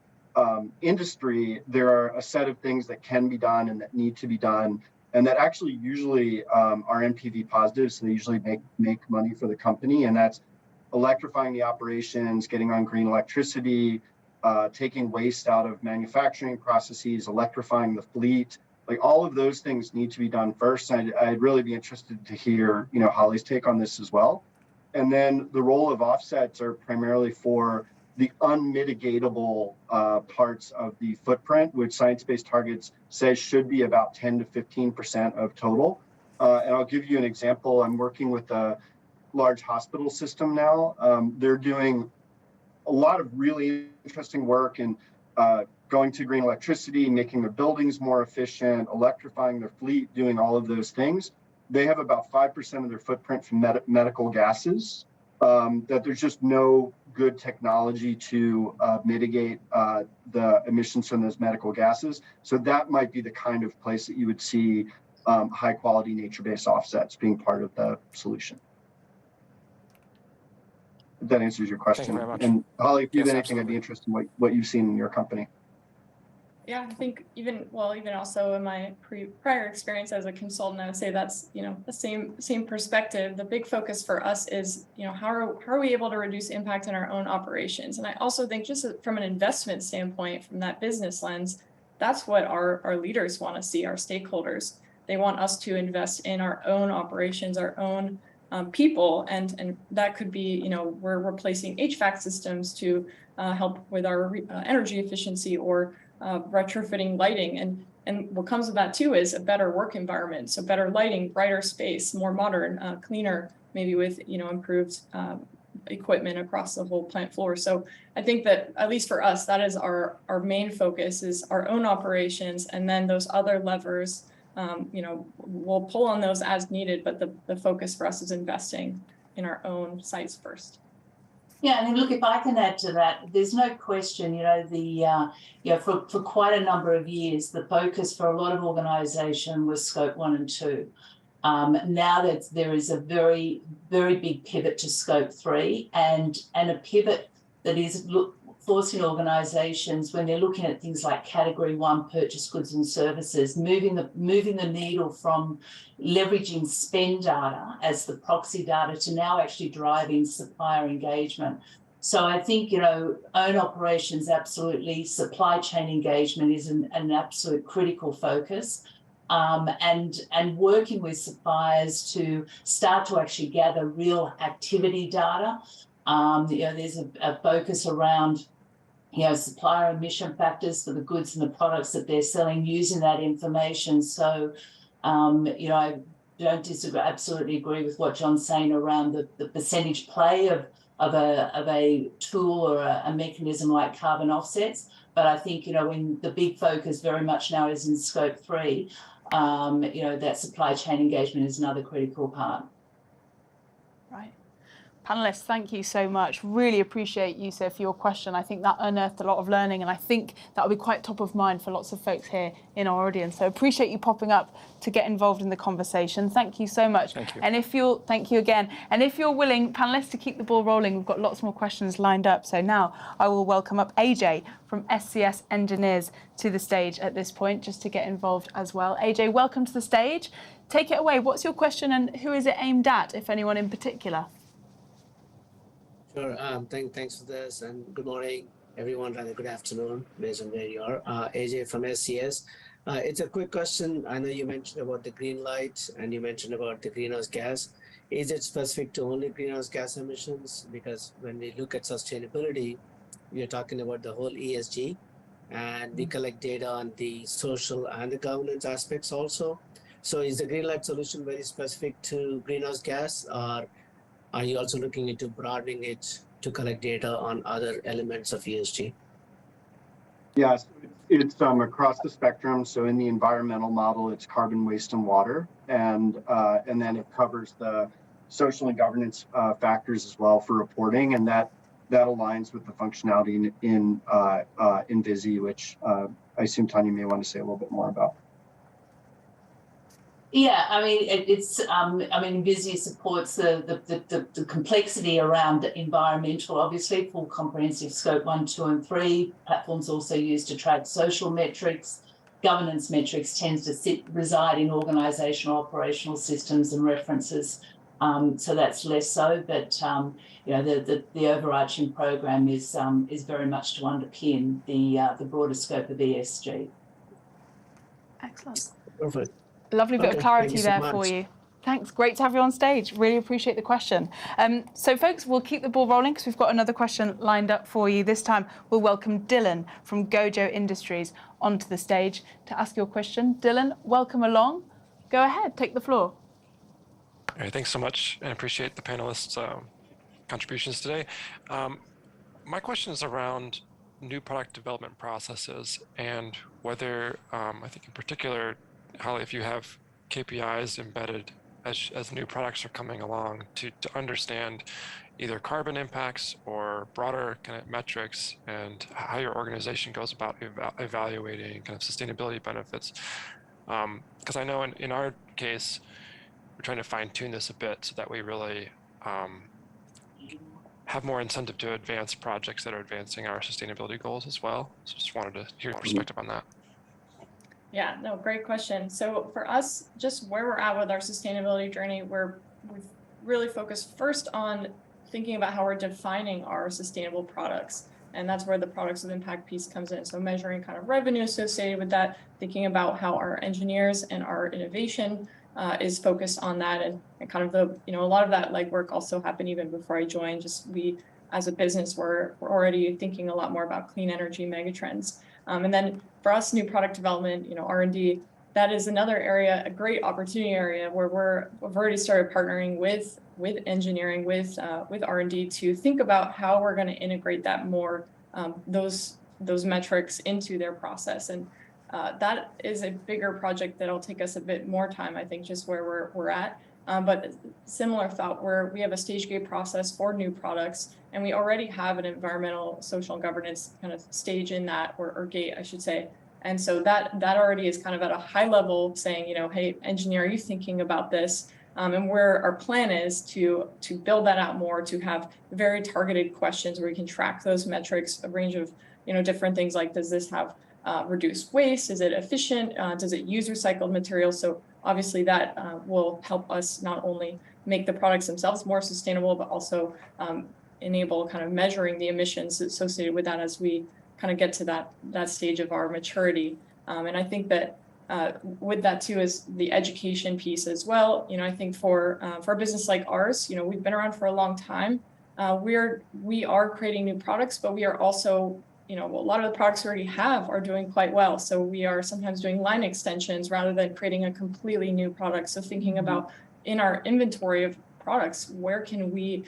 industry, there are a set of things that can be done and that need to be done, and that actually usually are NPV positive, so they usually make money for the company, and that's electrifying the operations, getting on green electricity, taking waste out of manufacturing processes, electrifying the fleet. Like, all of those things need to be done first. I'd really be interested to hear, Holly's take on this as well. And then the role of offsets are primarily for the unmitigatable parts of the footprint, which science-based targets says should be about 10 to 15% of total. And I'll give you an example. I'm working with a large hospital system now. They're doing a lot of really interesting work in going to green electricity, making their buildings more efficient, electrifying their fleet, doing all of those things. They have about 5% of their footprint from medical gases, that there's just no good technology to mitigate the emissions from those medical gases. So that might be the kind of place that you would see high quality nature-based offsets being part of the solution. If that answers your question. Thank you very much. And Holly, if you have anything, absolutely. I'd be interested in what you've seen in your company. Yeah, I think even also in my prior experience as a consultant, I would say that's, the same perspective. The big focus for us is, how are we able to reduce impact in our own operations? And I also think just from an investment standpoint, from that business lens, that's what our leaders want to see, our stakeholders. They want us to invest in our own operations, our own people, and that could be, we're replacing HVAC systems to help with our energy efficiency, or retrofitting lighting, and what comes with that too is a better work environment. So better lighting, brighter space, more modern, cleaner, maybe with improved equipment across the whole plant floor. So I think that, at least for us, that is our main focus, is our own operations, and then those other levers, we'll pull on those as needed, but the focus for us is investing in our own sites first. Yeah, and look, if I can add to that, there's no question, for quite a number of years, the focus for a lot of organisation was scope 1 and 2. Now that there is a very, very big pivot to scope 3 and a pivot that is forcing organisations, when they're looking at things like category 1 purchase goods and services, moving the needle from leveraging spend data as the proxy data to now actually driving supplier engagement. So I think, own operations, absolutely, supply chain engagement is an absolute critical focus. And working with suppliers to start to actually gather real activity data. There's a focus around supplier emission factors for the goods and the products that they're selling, using that information. So, I don't disagree, absolutely agree with what John's saying around the percentage play of a tool or a mechanism like carbon offsets. But I think, when the big focus very much now is in scope 3, that supply chain engagement is another critical part. Right. Panelists, thank you so much. Really appreciate you, sir, for your question. I think that unearthed a lot of learning, and I think that will be quite top of mind for lots of folks here in our audience. So appreciate you popping up to get involved in the conversation. Thank you so much. Thank you. And thank you again. And if you're willing, panelists, to keep the ball rolling, we've got lots more questions lined up. So now I will welcome up AJ from SCS Engineers to the stage at this point, just to get involved as well. AJ, welcome to the stage. Take it away. What's your question and who is it aimed at, if anyone in particular? Sure. Thanks for this, and good morning, everyone. Rather good afternoon, based on where you are. AJ from SCS. It's a quick question. I know you mentioned about the green light, and you mentioned about the greenhouse gas. Is it specific to only greenhouse gas emissions? Because when we look at sustainability, we are talking about the whole ESG, and we collect data on the social and the governance aspects also. So is the green light solution very specific to greenhouse gas, or are you also looking into broadening it to collect data on other elements of ESG? Yes, it's across the spectrum. So in the environmental model, it's carbon, waste, and water, and then it covers the social and governance factors as well for reporting, and that aligns with the functionality in Visi, which I assume Tanya may want to say a little bit more about. Yeah, I mean, Visi supports the complexity around environmental, obviously, full comprehensive scope 1, 2, and 3. Platforms also used to track social metrics. Governance metrics tends to reside in organisational operational systems and references. So that's less so, but the overarching program is very much to underpin the broader scope of ESG. Excellent. Perfect. Lovely bit of clarity there so for you. Thanks. Great to have you on stage. Really appreciate the question. So, folks, we'll keep the ball rolling because we've got another question lined up for you. This time, we'll welcome Dylan from Gojo Industries onto the stage to ask your question. Dylan, welcome along. Go ahead, take the floor. All right, thanks so much, and appreciate the panelists' contributions today. My question is around new product development processes and whether, I think in particular, Holly, if you have KPIs embedded as new products are coming along to understand either carbon impacts or broader kind of metrics and how your organization goes about evaluating kind of sustainability benefits. Because I know in our case, we're trying to fine tune this a bit so that we really have more incentive to advance projects that are advancing our sustainability goals as well. So just wanted to hear your perspective on that. Yeah, no, great question. So for us, just where we're at with our sustainability journey, we've really focused first on thinking about how we're defining our sustainable products. And that's where the products with impact piece comes in. So measuring kind of revenue associated with that, thinking about how our engineers and our innovation is focused on that. And kind of a lot of that legwork also happened even before I joined. Just we, as a business, we're already thinking a lot more about clean energy megatrends. And then for us, new product development, R&D, that is another area, a great opportunity area where we've already started partnering with engineering, with R&D to think about how we're going to integrate that more, those metrics into their process. And that is a bigger project that'll take us a bit more time, I think, just where we're at. But similar thought where we have a stage gate process for new products, and we already have an environmental, social, and governance kind of stage in that, or gate, I should say. And so that already is kind of at a high level saying, hey, engineer, are you thinking about this? And where our plan is to build that out more, to have very targeted questions where we can track those metrics, a range of different things like, does this have reduced waste? Is it efficient? Does it use recycled materials? So obviously that will help us not only make the products themselves more sustainable, but also enable kind of measuring the emissions associated with that as we kind of get to that stage of our maturity. And I think that with that too is the education piece as well. I think for a business like ours, we've been around for a long time. We are creating new products, but we are also, a lot of the products we already have are doing quite well. So we are sometimes doing line extensions rather than creating a completely new product. So thinking about in our inventory of products, where can we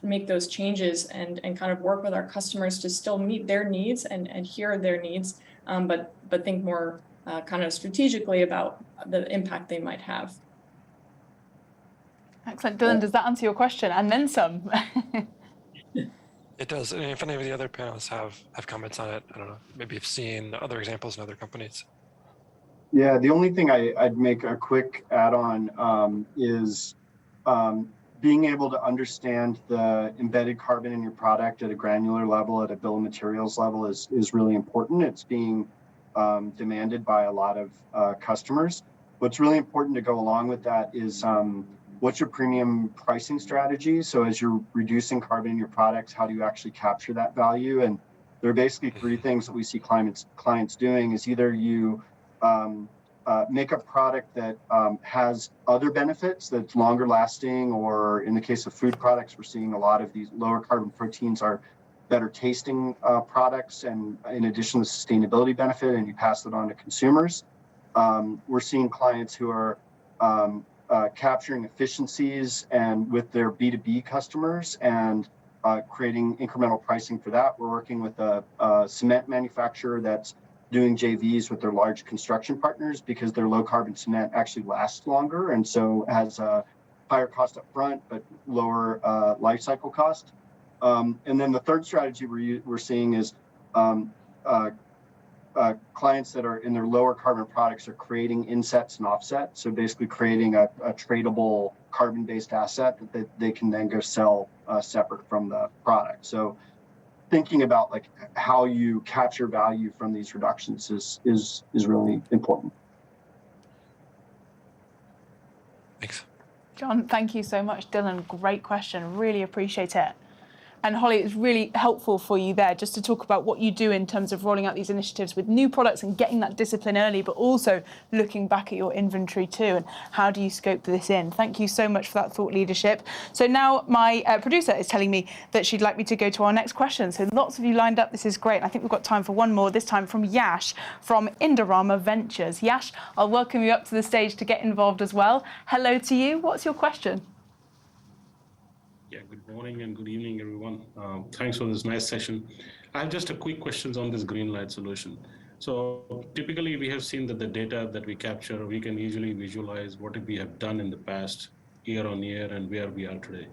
make those changes and kind of work with our customers to still meet their needs and hear their needs, but think more kind of strategically about the impact they might have. Excellent. Dylan, does that answer your question? And then some. It does. And if any of the other panelists have comments on it, I don't know, maybe you've seen other examples in other companies. Yeah, the only thing I'd make a quick add-on is being able to understand the embedded carbon in your product at a granular level, at a bill of materials level is really important. It's being demanded by a lot of customers. What's really important to go along with that is what's your premium pricing strategy? So as you're reducing carbon in your products, how do you actually capture that value? And there are basically three things that we see clients doing is either you make a product that has other benefits that's longer lasting, or in the case of food products, we're seeing a lot of these lower carbon proteins are better tasting products, and in addition to sustainability benefit, and you pass it on to consumers. We're seeing clients who are capturing efficiencies and with their B2B customers and creating incremental pricing for that. We're working with a cement manufacturer that's doing JVs with their large construction partners because their low carbon cement actually lasts longer and so has a higher cost up front but lower life cycle cost. And then the third strategy we're seeing is clients that are in their lower carbon products are creating insets and offsets. So basically creating a tradable carbon-based asset that they can then go sell separate from the product. So thinking about like how you capture value from these reductions is really important. Thanks. John, thank you so much. Dylan, great question. Really appreciate it. And Holly, it's really helpful for you there just to talk about what you do in terms of rolling out these initiatives with new products and getting that discipline early, but also looking back at your inventory too and how do you scope this in. Thank you so much for that thought leadership. So now my producer is telling me that she'd like me to go to our next question. So lots of you lined up. This is great. And I think we've got time for one more, this time from Yash from Indorama Ventures. Yash, I'll welcome you up to the stage to get involved as well. Hello to you. What's your question? Yeah, good morning and good evening, everyone. Thanks for this nice session. I have just a quick questions on this green light solution. So typically we have seen that the data that we capture, we can easily visualize what we have done in the past year on year and where we are today.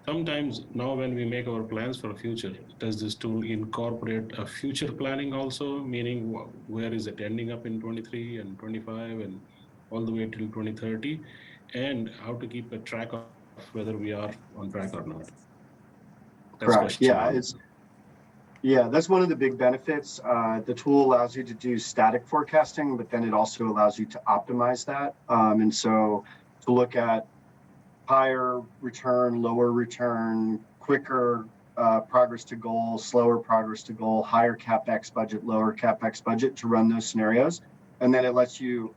Sometimes now when we make our plans for the future, does this tool incorporate a future planning also, meaning where is it ending up in 23 and 25 and all the way till 2030, and how to keep a track of whether we are on track or not? That's correct. That's one of the big benefits. The tool allows you to do static forecasting, but then it also allows you to optimize that. And so to look at higher return, lower return, quicker progress to goal, slower progress to goal, higher CapEx budget, lower CapEx budget to run those scenarios. And then it lets you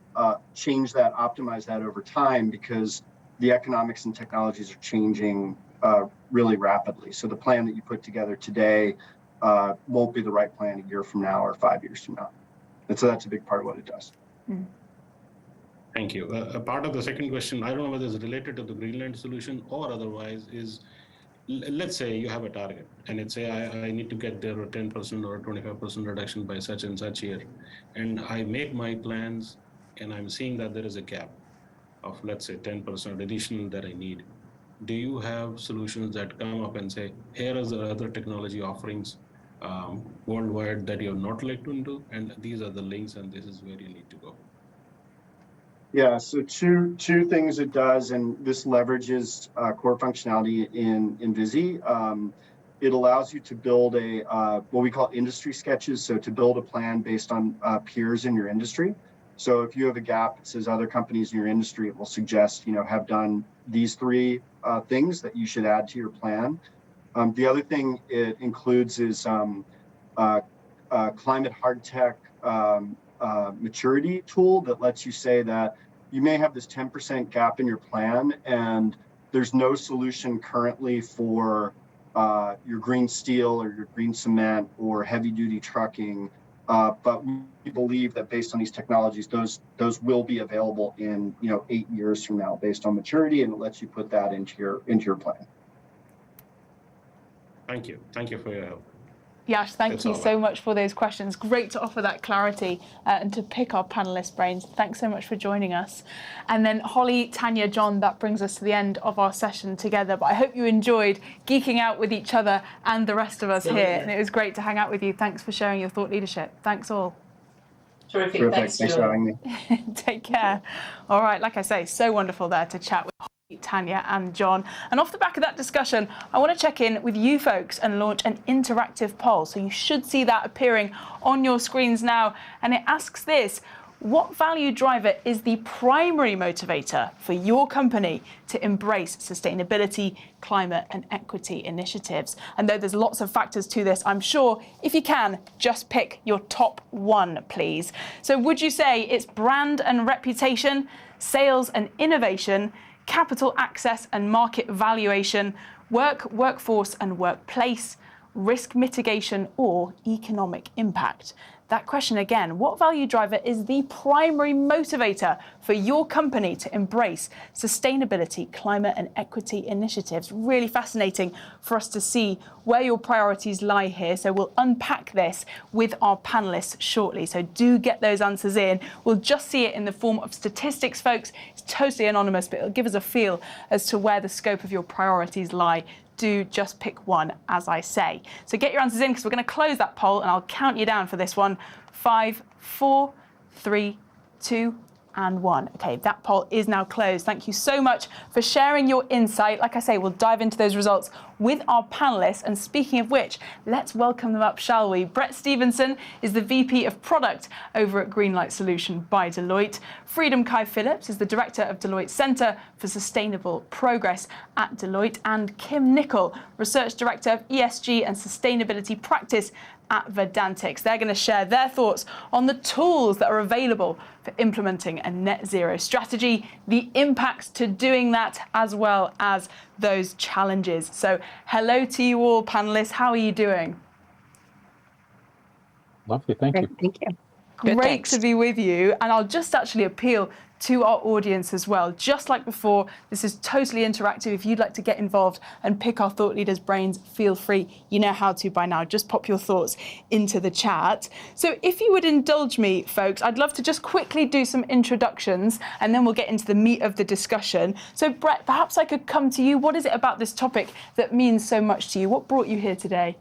change that, optimize that over time because the economics and technologies are changing really rapidly. So the plan that you put together today won't be the right plan a year from now or 5 years from now. And so that's a big part of what it does. Thank you. A part of the second question, I don't know whether it's related to the Greenland solution or otherwise, is let's say you have a target and it's say I need to get there a 10% or a 25% reduction by such and such year. And I make my plans and I'm seeing that there is a gap. of, let's say, 10% additional that I need, do you have solutions that come up and say, here are the other technology offerings worldwide that you're not looked into, and these are the links, and this is where you need to go? Yeah, so two things it does, and this leverages core functionality in Visi. It allows you to build what we call industry sketches, so to build a plan based on peers in your industry. So if you have a gap, it says other companies in your industry, it will suggest, have done these three things that you should add to your plan. The other thing it includes is climate hard tech maturity tool that lets you say that you may have this 10% gap in your plan, and there's no solution currently for your green steel or your green cement or heavy duty trucking. But we believe that based on these technologies, those will be available in 8 years from now based on maturity, and it lets you put that into your plan. Thank you. Thank you for your help. Yash, thank you so much for those questions. Great to offer that clarity and to pick our panelists' brains. Thanks so much for joining us. And then Holly, Tanya, John, that brings us to the end of our session together. But I hope you enjoyed geeking out with each other and the rest of us here. And it was great to hang out with you. Thanks for sharing your thought leadership. Thanks all. Terrific. Thanks for having me. Take care. All right, like I say, so wonderful there to chat with Tanya and John. And off the back of that discussion, I want to check in with you folks and launch an interactive poll. So you should see that appearing on your screens now. And it asks this: what value driver is the primary motivator for your company to embrace sustainability, climate and equity initiatives? And though there's lots of factors to this, I'm sure if you can, just pick your top one, please. So would you say it's brand and reputation, sales and innovation, capital access and market valuation, workforce and workplace, risk mitigation, or economic impact? That question again, what value driver is the primary motivator for your company to embrace sustainability, climate and equity initiatives? Really fascinating for us to see where your priorities lie here. So we'll unpack this with our panelists shortly. So do get those answers in. We'll just see it in the form of statistics, folks. It's totally anonymous, but it'll give us a feel as to where the scope of your priorities lie. Do just pick one, as I say. So get your answers in, because we're going to close that poll and I'll count you down for this one. 5, 4, 3, 2, and 1. Okay, that poll is now closed. Thank you so much for sharing your insight. Like I say, we'll dive into those results with our panelists. And speaking of which, let's welcome them up, shall we? Brett Stevenson is the VP of Product over at Greenlight Solution by Deloitte. Freedom Kai Phillips is the Director of Deloitte's Centre for Sustainable Progress at Deloitte. And Kim Nicol, Research Director of ESG and Sustainability Practice at Verdantix. They're going to share their thoughts on the tools that are available for implementing a net zero strategy, the impacts to doing that, as well as those challenges. So hello to you all, panelists. How are you doing? Lovely, thank you. Thank you. Great to be with you. And I'll just actually appeal to our audience as well. Just like before, this is totally interactive. If you'd like to get involved and pick our thought leaders' brains, feel free. You know how to by now. Just pop your thoughts into the chat. So if you would indulge me, folks, I'd love to just quickly do some introductions and then we'll get into the meat of the discussion. So Brett, perhaps I could come to you. What is it about this topic that means so much to you? What brought you here today?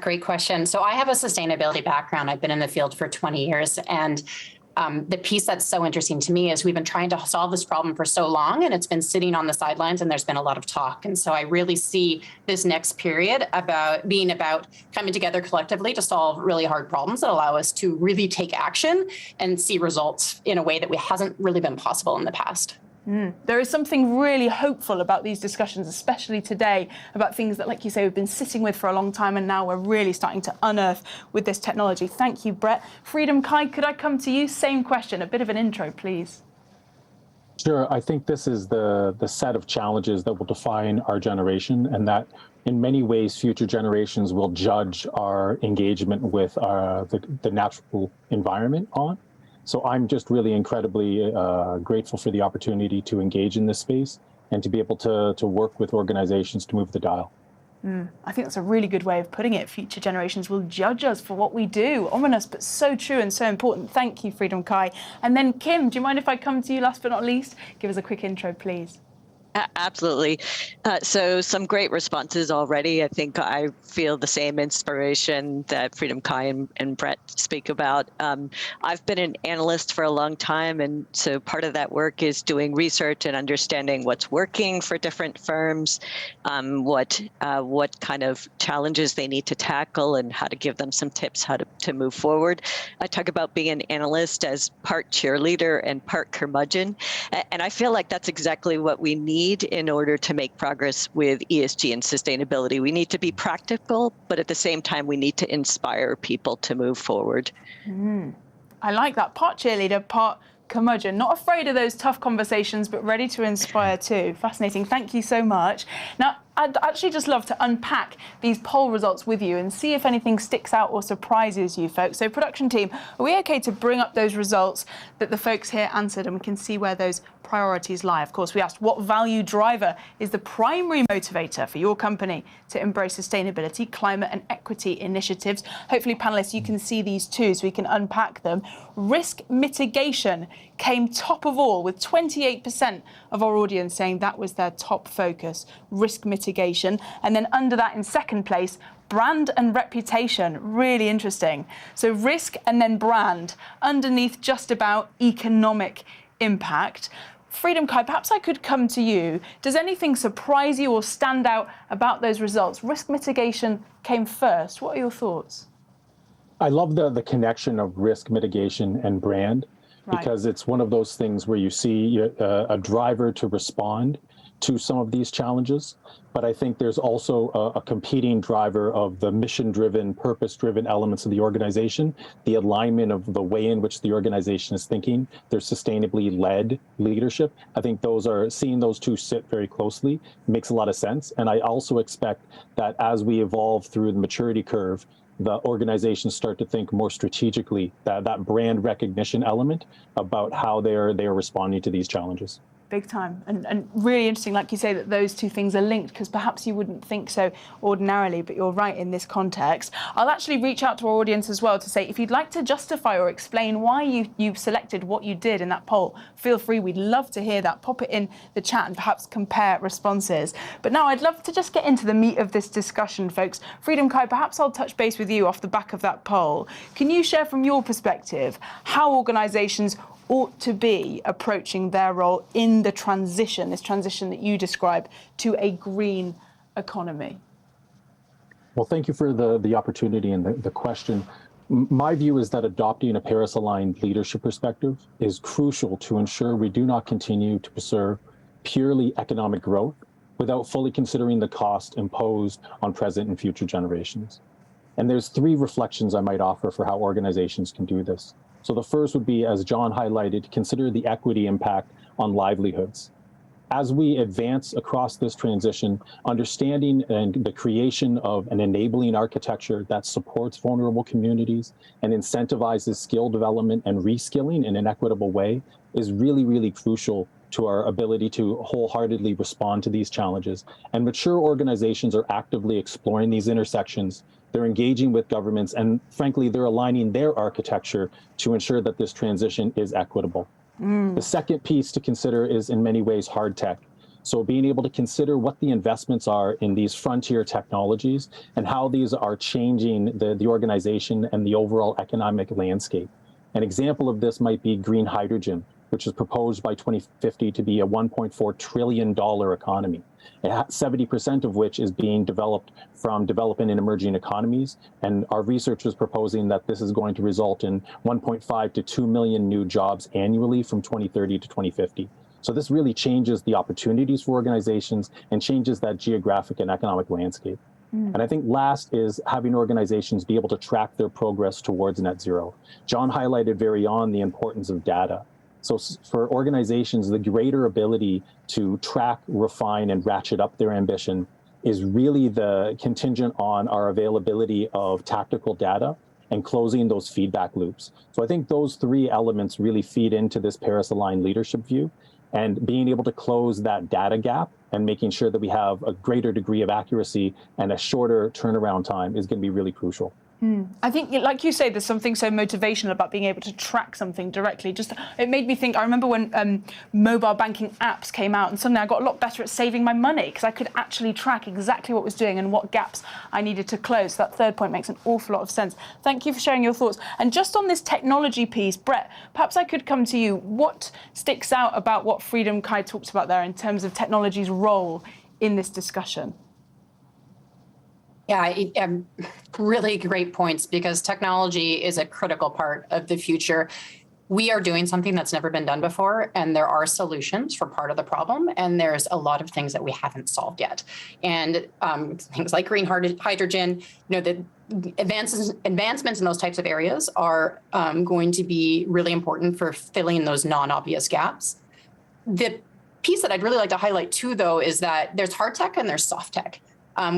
Great question. So I have a sustainability background. I've been in the field for 20 years. And the piece that's so interesting to me is we've been trying to solve this problem for so long, and it's been sitting on the sidelines, and there's been a lot of talk. And so I really see this next period about coming together collectively to solve really hard problems that allow us to really take action and see results in a way that hasn't really been possible in the past. There is something really hopeful about these discussions, especially today, about things that, like you say, we've been sitting with for a long time, and now we're really starting to unearth with this technology. Thank you, Brett. Freedom Kai, could I come to you? Same question, a bit of an intro, please. Sure, I think this is the set of challenges that will define our generation, and that in many ways, future generations will judge our engagement with the natural environment on. So I'm just really incredibly grateful for the opportunity to engage in this space and to be able to work with organizations to move the dial. I think that's a really good way of putting it. Future generations will judge us for what we do. Ominous, but so true and so important. Thank you, Freedom Kai. And then Kim, do you mind if I come to you last but not least? Give us a quick intro, please. Absolutely. So some great responses already. I think I feel the same inspiration that Freedom Kai and Brett speak about. I've been an analyst for a long time, and so part of that work is doing research and understanding what's working for different firms, what kind of challenges they need to tackle, and how to give them some tips how to move forward. I talk about being an analyst as part cheerleader and part curmudgeon, and I feel like that's exactly what we need in order to make progress with ESG and sustainability. We need to be practical, but at the same time, we need to inspire people to move forward. I like that. Part cheerleader, part curmudgeon. Not afraid of those tough conversations, but ready to inspire too. Fascinating. Thank you so much. Now, I'd actually just love to unpack these poll results with you and see if anything sticks out or surprises you folks. So production team, are we okay to bring up those results that the folks here answered and we can see where those priorities lie? Of course, we asked what value driver is the primary motivator for your company to embrace sustainability, climate and equity initiatives. Hopefully, panelists, you can see these too so we can unpack them. Risk mitigation came top of all, with 28% of our audience saying that was their top focus, risk mitigation. And then under that, in second place, brand and reputation. Really interesting. So risk and then brand, underneath just about economic impact. Freedom Kai, perhaps I could come to you. Does anything surprise you or stand out about those results? Risk mitigation came first. What are your thoughts? I love the connection of risk mitigation and brand, because it's one of those things where you see a driver to respond to some of these challenges. But I think there's also a competing driver of the mission-driven, purpose-driven elements of the organization, the alignment of the way in which the organization is thinking, their sustainably led leadership. I think seeing those two sit very closely makes a lot of sense. And I also expect that as we evolve through the maturity curve, the organizations start to think more strategically, that brand recognition element about how they're responding to these challenges. Big time. And really interesting, like you say, that those two things are linked, because perhaps you wouldn't think so ordinarily, but you're right in this context. I'll actually reach out to our audience as well to say, if you'd like to justify or explain why you selected what you did in that poll, feel free. We'd love to hear that. Pop it in the chat and perhaps compare responses. But now I'd love to just get into the meat of this discussion, folks. Freedom Kai, perhaps I'll touch base with you off the back of that poll. Can you share from your perspective how organizations ought to be approaching their role in the transition, this transition that you describe, to a green economy? Well, thank you for the opportunity and the question. My view is that adopting a Paris-aligned leadership perspective is crucial to ensure we do not continue to preserve purely economic growth without fully considering the cost imposed on present and future generations. And there's three reflections I might offer for how organizations can do this. So the first would be, as John highlighted, consider the equity impact on livelihoods. As we advance across this transition, understanding and the creation of an enabling architecture that supports vulnerable communities and incentivizes skill development and reskilling in an equitable way is really, really crucial to our ability to wholeheartedly respond to these challenges. And mature organizations are actively exploring these intersections. They're engaging with governments, and frankly, they're aligning their architecture to ensure that this transition is equitable. The second piece to consider is in many ways hard tech. So being able to consider what the investments are in these frontier technologies and how these are changing the organization and the overall economic landscape. An example of this might be green hydrogen, which is proposed by 2050 to be a $1.4 trillion economy. 70% of which is being developed from developing and emerging economies. And our research is proposing that this is going to result in 1.5 to 2 million new jobs annually from 2030 to 2050. So this really changes the opportunities for organizations and changes that geographic and economic landscape. And I think last is having organizations be able to track their progress towards net zero. John highlighted very on the importance of data. So for organizations, the greater ability to track, refine, and ratchet up their ambition is really the contingent on our availability of tactical data and closing those feedback loops. So I think those three elements really feed into this Paris-aligned leadership view. And being able to close that data gap and making sure that we have a greater degree of accuracy and a shorter turnaround time is going to be really crucial. I think, like you say, there's something so motivational about being able to track something directly. It made me think, I remember when mobile banking apps came out, and suddenly I got a lot better at saving my money because I could actually track exactly what I was doing and what gaps I needed to close. That third point makes an awful lot of sense. Thank you for sharing your thoughts. And just on this technology piece, Brett, perhaps I could come to you. What sticks out about what Freedom Kai talks about there in terms of technology's role in this discussion? Yeah, really great points, because technology is a critical part of the future. We are doing something that's never been done before, and there are solutions for part of the problem, and there's a lot of things that we haven't solved yet. And things like green hydrogen, the advancements in those types of areas are going to be really important for filling those non-obvious gaps. The piece that I'd really like to highlight too, though, is that there's hard tech and there's soft tech.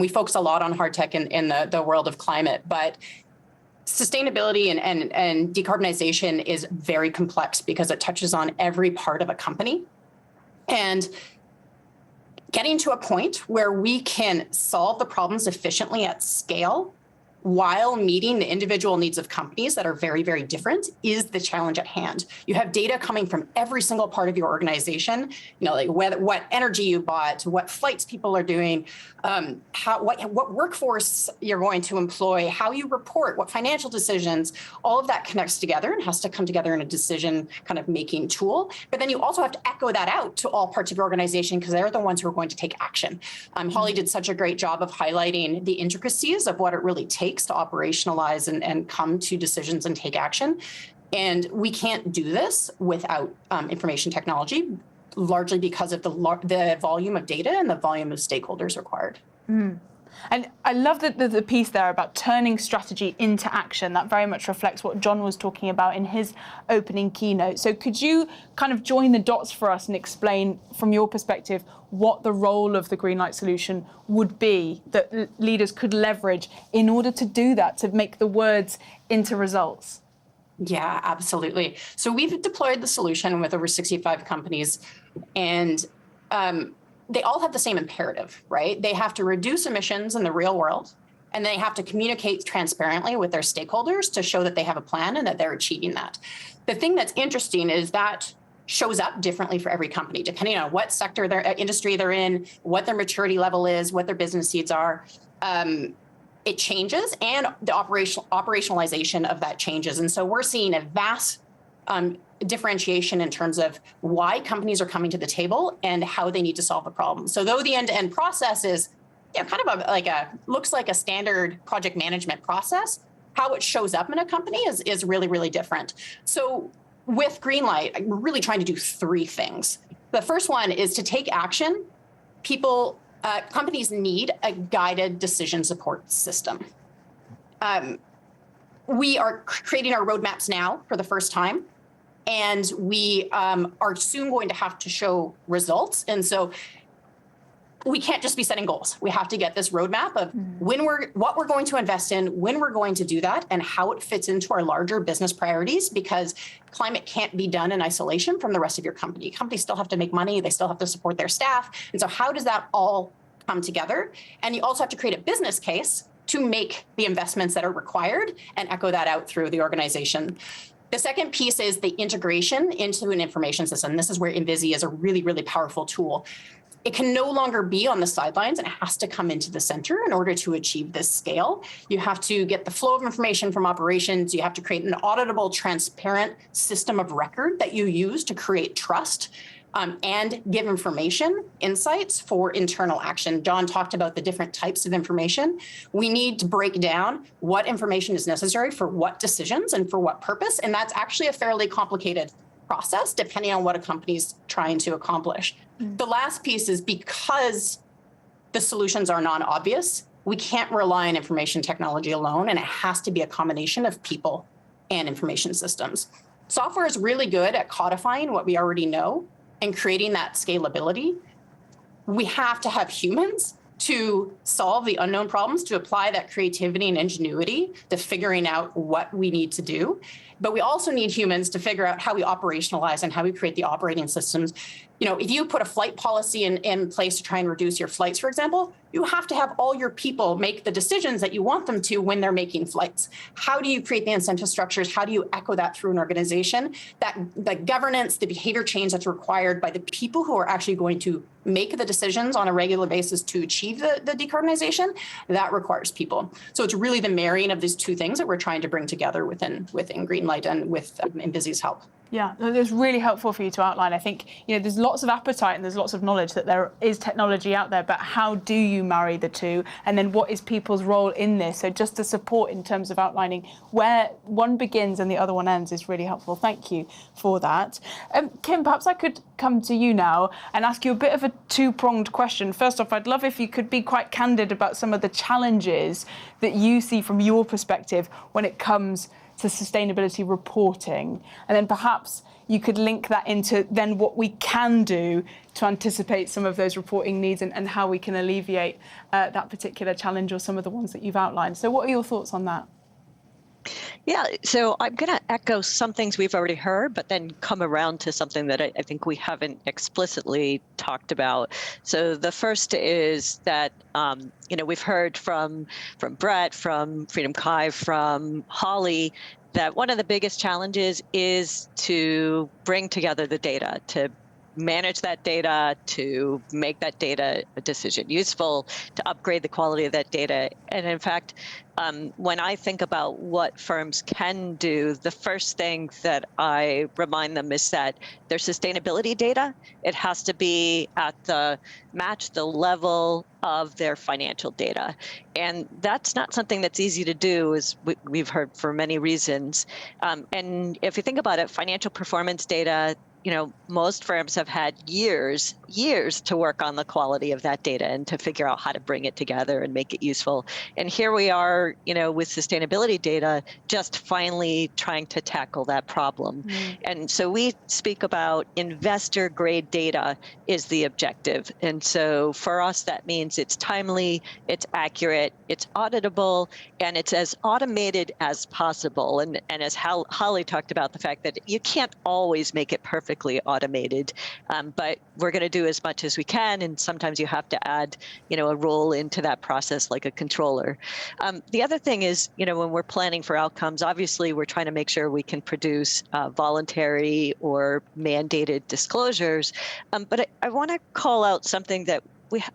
We focus a lot on hard tech in the world of climate, but sustainability and decarbonization is very complex because it touches on every part of a company. And getting to a point where we can solve the problems efficiently at scale while meeting the individual needs of companies that are very, very different is the challenge at hand. You have data coming from every single part of your organization, like what energy you bought, what flights people are doing, what workforce you're going to employ, how you report, what financial decisions, all of that connects together and has to come together in a decision kind of making tool. But then you also have to echo that out to all parts of your organization because they're the ones who are going to take action. Holly did such a great job of highlighting the intricacies of what it really takes to operationalize and come to decisions and take action. And we can't do this without information technology, largely because of the volume of data and the volume of stakeholders required. And I love the piece there about turning strategy into action. That very much reflects what John was talking about in his opening keynote. So could you kind of join the dots for us and explain from your perspective what the role of the Greenlight solution would be that leaders could leverage in order to do that, to make the words into results? Yeah, absolutely. So we've deployed the solution with over 65 companies, and they all have the same imperative, right? They have to reduce emissions in the real world, and they have to communicate transparently with their stakeholders to show that they have a plan and that they're achieving that. The thing that's interesting is that shows up differently for every company, depending on what sector, industry they're in, what their maturity level is, what their business needs are. It changes, and the operationalization of that changes. And so we're seeing a vast differentiation in terms of why companies are coming to the table and how they need to solve the problem. So though the end-to-end process is kind of looks like a standard project management process, how it shows up in a company is really, really different. So with Greenlight, we're really trying to do three things. The first one is to take action. Companies need a guided decision support system. We are creating our roadmaps now for the first time, and we are soon going to have to show results. And so we can't just be setting goals. We have to get this roadmap of what we're going to invest in, when we're going to do that, and how it fits into our larger business priorities, because climate can't be done in isolation from the rest of your company. Companies still have to make money. They still have to support their staff. And so how does that all come together? And you also have to create a business case to make the investments that are required and echo that out through the organization. The second piece is the integration into an information system. This is where Invisi is a really, really powerful tool. It can no longer be on the sidelines, and it has to come into the center in order to achieve this scale. You have to get the flow of information from operations. You have to create an auditable, transparent system of record that you use to create trust and give information, insights for internal action. John talked about the different types of information. We need to break down what information is necessary for what decisions and for what purpose. And that's actually a fairly complicated process, depending on what a company's trying to accomplish. The last piece is, because the solutions are non-obvious, we can't rely on information technology alone, and it has to be a combination of people and information systems. Software is really good at codifying what we already know and creating that scalability. We have to have humans to solve the unknown problems, to apply that creativity and ingenuity to figuring out what we need to do. But we also need humans to figure out how we operationalize and how we create the operating systems. If you put a flight policy in place to try and reduce your flights, for example, you have to have all your people make the decisions that you want them to when they're making flights. How do you create the incentive structures? How do you echo that through an organization? That the governance, the behavior change that's required by the people who are actually going to make the decisions on a regular basis to achieve the decarbonization, that requires people. So it's really the marrying of these two things that we're trying to bring together within Greenlight and with Envisy's help. Yeah, it was really helpful for you to outline. I think there's lots of appetite and there's lots of knowledge that there is technology out there, but how do you marry the two? And then what is people's role in this? So just the support in terms of outlining where one begins and the other one ends is really helpful. Thank you for that. Kim, perhaps I could come to you now and ask you a bit of a two-pronged question. First off, I'd love if you could be quite candid about some of the challenges that you see from your perspective when it comes to sustainability reporting, and then perhaps you could link that into then what we can do to anticipate some of those reporting needs and how we can alleviate that particular challenge or some of the ones that you've outlined. So what are your thoughts on that? Yeah, so I'm going to echo some things we've already heard, but then come around to something that I think we haven't explicitly talked about. So the first is that, we've heard from Brett, from Freedom Kai, from Holly, that one of the biggest challenges is to bring together the data, to manage that data, to make that data decision useful, to upgrade the quality of that data. And in fact, when I think about what firms can do, the first thing that I remind them is that their sustainability data, it has to be match the level of their financial data. And that's not something that's easy to do, as we've heard for many reasons. And if you think about it, financial performance data, most firms have had years to work on the quality of that data and to figure out how to bring it together and make it useful. And here we are, with sustainability data, just finally trying to tackle that problem. And so we speak about investor grade data is the objective. And so for us, that means it's timely, it's accurate, it's auditable, and it's as automated as possible. And as Holly talked about, the fact that you can't always make it perfectly automated, but we're going to do as much as we can, and sometimes you have to add a role into that process like a controller. The other thing is, when we're planning for outcomes, obviously we're trying to make sure we can produce voluntary or mandated disclosures, but I want to call out something that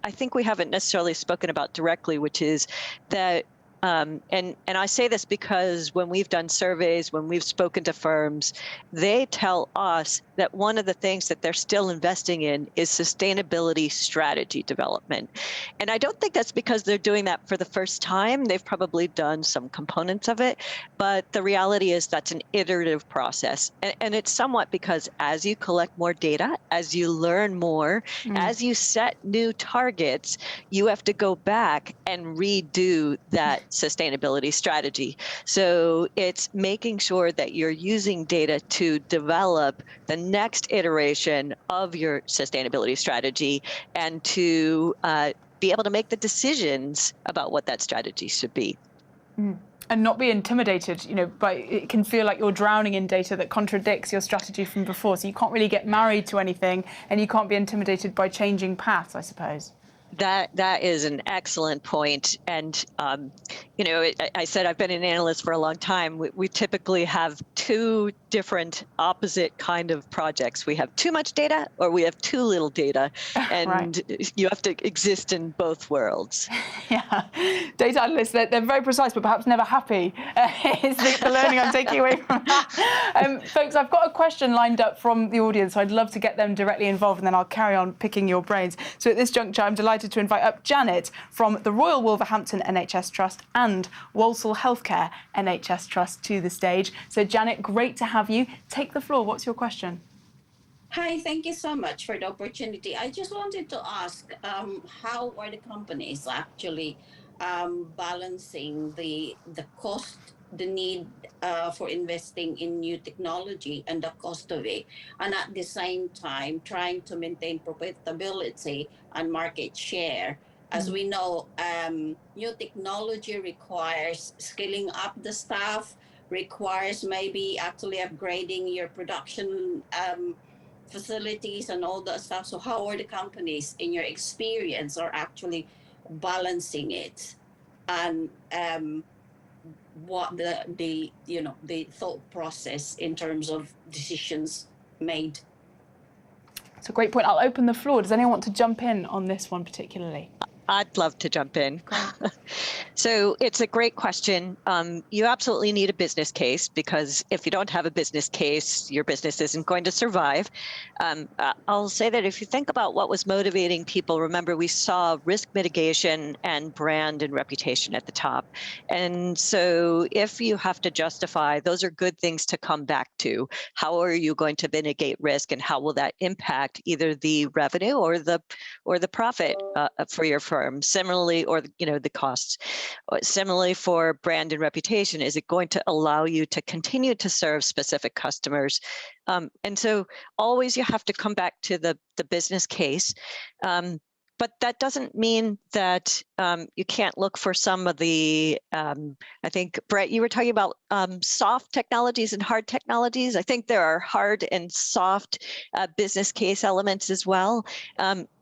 I think we haven't necessarily spoken about directly, which is that and I say this because when we've done surveys, when we've spoken to firms, they tell us that one of the things that they're still investing in is sustainability strategy development. And I don't think that's because they're doing that for the first time. They've probably done some components of it, but the reality is that's an iterative process. And it's somewhat because as you collect more data, as you learn more, as you set new targets, you have to go back and redo that sustainability strategy. So it's making sure that you're using data to develop the next iteration of your sustainability strategy and to be able to make the decisions about what that strategy should be. And not be intimidated, but it can feel like you're drowning in data that contradicts your strategy from before. So you can't really get married to anything and you can't be intimidated by changing paths, I suppose. That is an excellent point. And, I said I've been an analyst for a long time. We typically have two different opposite kind of projects. We have too much data or we have too little data. And you have to exist in both worlds. Yeah. Data analysts, they're very precise, but perhaps never happy is the learning I'm taking away from that. Folks, I've got a question lined up from the audience. So I'd love to get them directly involved and then I'll carry on picking your brains. So at this juncture, I'm delighted to invite up Janet from the Royal Wolverhampton NHS Trust and Walsall Healthcare NHS Trust to the stage. So Janet, great to have you. Take the floor. What's your question? Hi, thank you so much for the opportunity. I just wanted to ask, how are the companies actually balancing the cost, the need for investing in new technology and the cost of it, and at the same time trying to maintain profitability and market share? As we know, new technology requires scaling up the staff, requires maybe actually upgrading your production facilities and all that stuff. So how are the companies, in your experience, are actually balancing it, and what the the thought process in terms of decisions made? It's a great point. I'll open the floor. Does anyone want to jump in on this one particularly? I'd love to jump in. So it's a great question. You absolutely need a business case, because if you don't have a business case, your business isn't going to survive. I'll say that if you think about what was motivating people, remember we saw risk mitigation and brand and reputation at the top. And so if you have to justify, those are good things to come back to. How are you going to mitigate risk, and how will that impact either the revenue or the profit for your firm? Similarly, or the costs. Similarly, for brand and reputation, is it going to allow you to continue to serve specific customers? And so always you have to come back to the business case. But that doesn't mean that you can't look for some of the, I think, Brett, you were talking about soft technologies and hard technologies. I think there are hard and soft business case elements as well.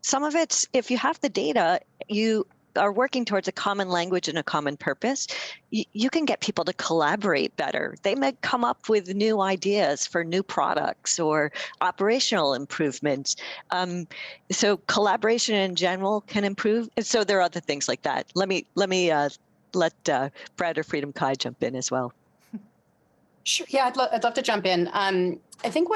Some of it's, if you have the data, you are working towards a common language and a common purpose, you can get people to collaborate better. They may come up with new ideas for new products or operational improvements. So collaboration in general can improve. And so there are other things like that. Let me let Brad or Freedom Kai jump in as well. Sure. Yeah, I'd love to jump in. I think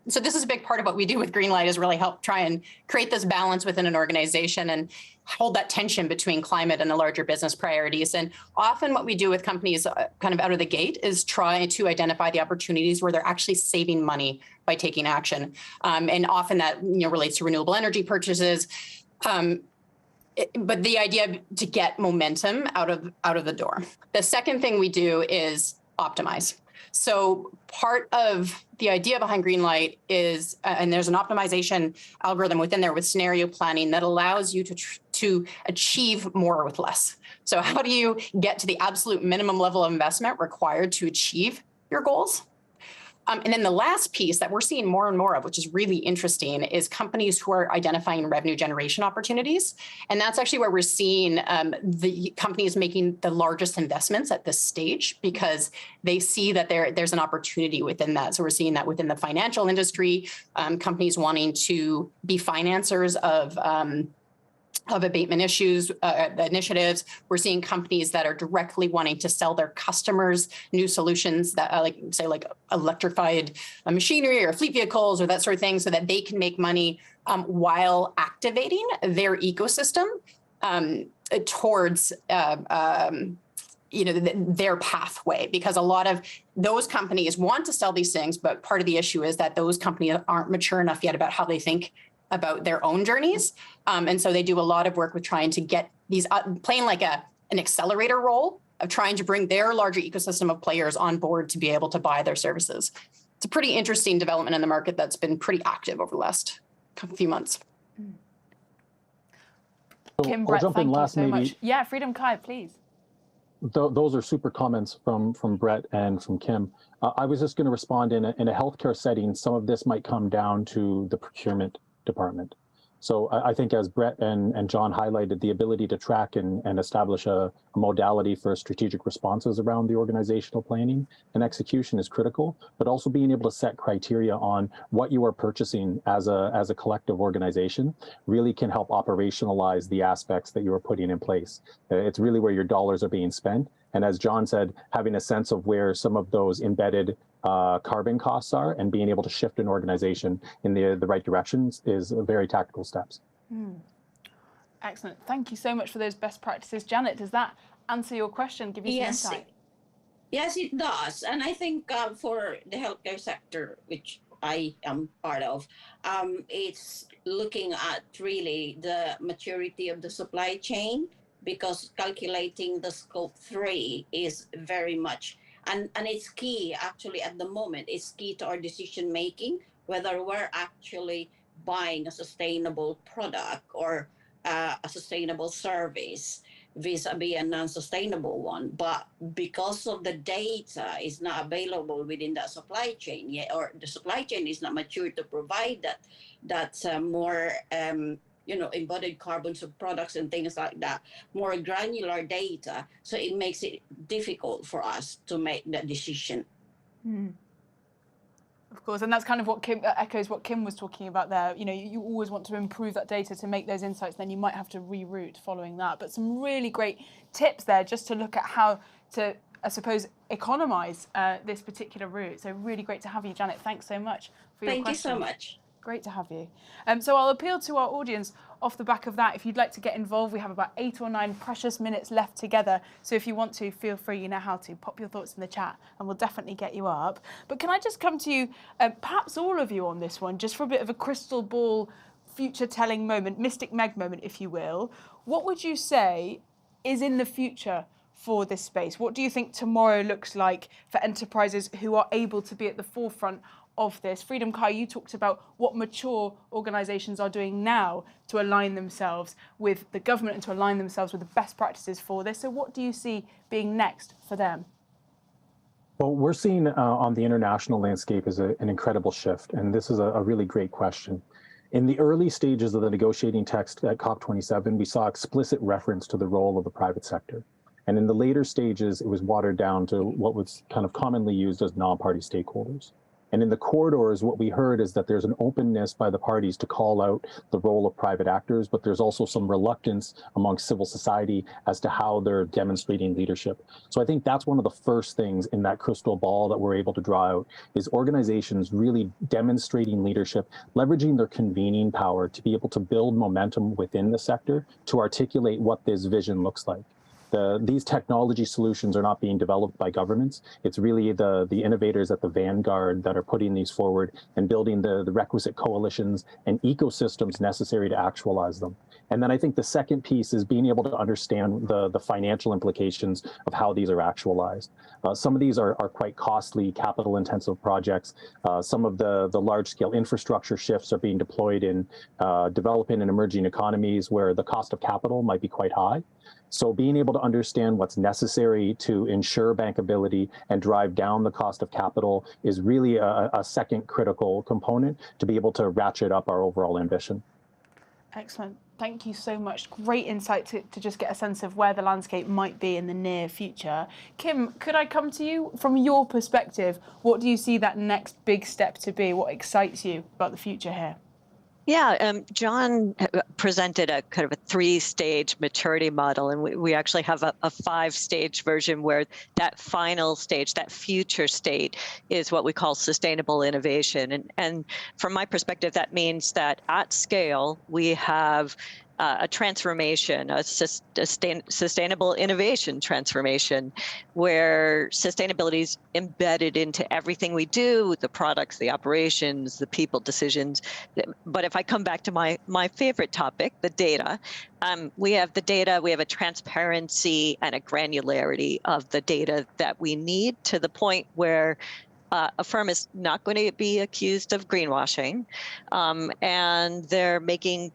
so this is a big part of what we do with Greenlight, is really help try and create this balance within an organization and hold that tension between climate and the larger business priorities. And often what we do with companies kind of out of the gate is try to identify the opportunities where they're actually saving money by taking action. And often that relates to renewable energy purchases. But the idea to get momentum out of the door. The second thing we do is optimize. So part of the idea behind Greenlight is, and there's an optimization algorithm within there with scenario planning that allows you to achieve more with less. So how do you get to the absolute minimum level of investment required to achieve your goals? And then the last piece that we're seeing more and more of, which is really interesting, is companies who are identifying revenue generation opportunities. And that's actually where we're seeing the companies making the largest investments at this stage, because they see that there's an opportunity within that. So we're seeing that within the financial industry, companies wanting to be financiers of abatement initiatives. We're seeing companies that are directly wanting to sell their customers new solutions that like electrified machinery or fleet vehicles or that sort of thing, so that they can make money while activating their ecosystem towards their pathway, because a lot of those companies want to sell these things, but part of the issue is that those companies aren't mature enough yet about how they think about their own journeys. And so they do a lot of work with trying to get these, playing like an accelerator role of trying to bring their larger ecosystem of players on board to be able to buy their services. It's a pretty interesting development in the market that's been pretty active over the last few months. Kim, Brett, thank you so much. Yeah, Freedom Kai, please. Those are super comments from Brett and from Kim. I was just going to respond in a healthcare setting. Some of this might come down to the procurement department. So I think, as Brett and John highlighted, the ability to track and establish a modality for strategic responses around the organizational planning and execution is critical, but also being able to set criteria on what you are purchasing as a collective organization really can help operationalize the aspects that you are putting in place. It's really where your dollars are being spent. And as John said, having a sense of where some of those embedded carbon costs are and being able to shift an organization in the right directions is very tactical steps. Excellent. Thank you so much for those best practices. Janet, does that answer your question, give you some insight? Yes, it does. And I think for the healthcare sector, which I am part of, it's looking at really the maturity of the supply chain, because calculating the scope 3 is very much, and it's key actually at the moment, it's key to our decision making, whether we're actually buying a sustainable product or a sustainable service. vis-a-vis a non-sustainable one. But because of the data is not available within that supply chain yet, or the supply chain is not mature to provide that's more embodied carbon products and things like that, more granular data. So it makes it difficult for us to make that decision. Mm. Of course, and that's kind of what Kim echoes what Kim was talking about there. You always want to improve that data to make those insights, then you might have to reroute following that. But some really great tips there just to look at how to, I suppose, economize this particular route. So really great to have you, Janet. Thanks so much for your questions. Thank you so much. Great to have you. So I'll appeal to our audience off the back of that. If you'd like to get involved, we have about 8 or 9 precious minutes left together. So if you want to, feel free, you know how to, pop your thoughts in the chat and we'll definitely get you up. But can I just come to you, perhaps all of you on this one, just for a bit of a crystal ball, future-telling moment, Mystic Meg moment, if you will. What would you say is in the future for this space? What do you think tomorrow looks like for enterprises who are able to be at the forefront of this? Freedom Kai, you talked about what mature organisations are doing now to align themselves with the government and to align themselves with the best practices for this. So what do you see being next for them? Well, we're seeing on the international landscape is an incredible shift, and this is a really great question. In the early stages of the negotiating text at COP27, we saw explicit reference to the role of the private sector. And in the later stages, it was watered down to what was kind of commonly used as non-party stakeholders. And in the corridors, what we heard is that there's an openness by the parties to call out the role of private actors, but there's also some reluctance among civil society as to how they're demonstrating leadership. So I think that's one of the first things in that crystal ball that we're able to draw out is organizations really demonstrating leadership, leveraging their convening power to be able to build momentum within the sector to articulate what this vision looks like. These technology solutions are not being developed by governments. It's really the innovators at the vanguard that are putting these forward and building the requisite coalitions and ecosystems necessary to actualize them. And then I think the second piece is being able to understand the financial implications of how these are actualized. Some of these are quite costly, capital-intensive projects. Some of the large-scale infrastructure shifts are being deployed in developing and emerging economies where the cost of capital might be quite high. So being able to understand what's necessary to ensure bankability and drive down the cost of capital is really a second critical component to be able to ratchet up our overall ambition. Excellent. Thank you so much. Great insight to just get a sense of where the landscape might be in the near future. Kim, could I come to you? From your perspective, what do you see that next big step to be? What excites you about the future here? Yeah, John presented a kind of a 3-stage maturity model, and we actually have a 5-stage version where that final stage, that future state, is what we call sustainable innovation. And from my perspective, that means that at scale, we have a transformation, a sustainable innovation transformation, where sustainability is embedded into everything we do, the products, the operations, the people decisions. But if I come back to my favorite topic, the data, we have the data, we have a transparency and a granularity of the data that we need to the point where a firm is not going to be accused of greenwashing, and they're making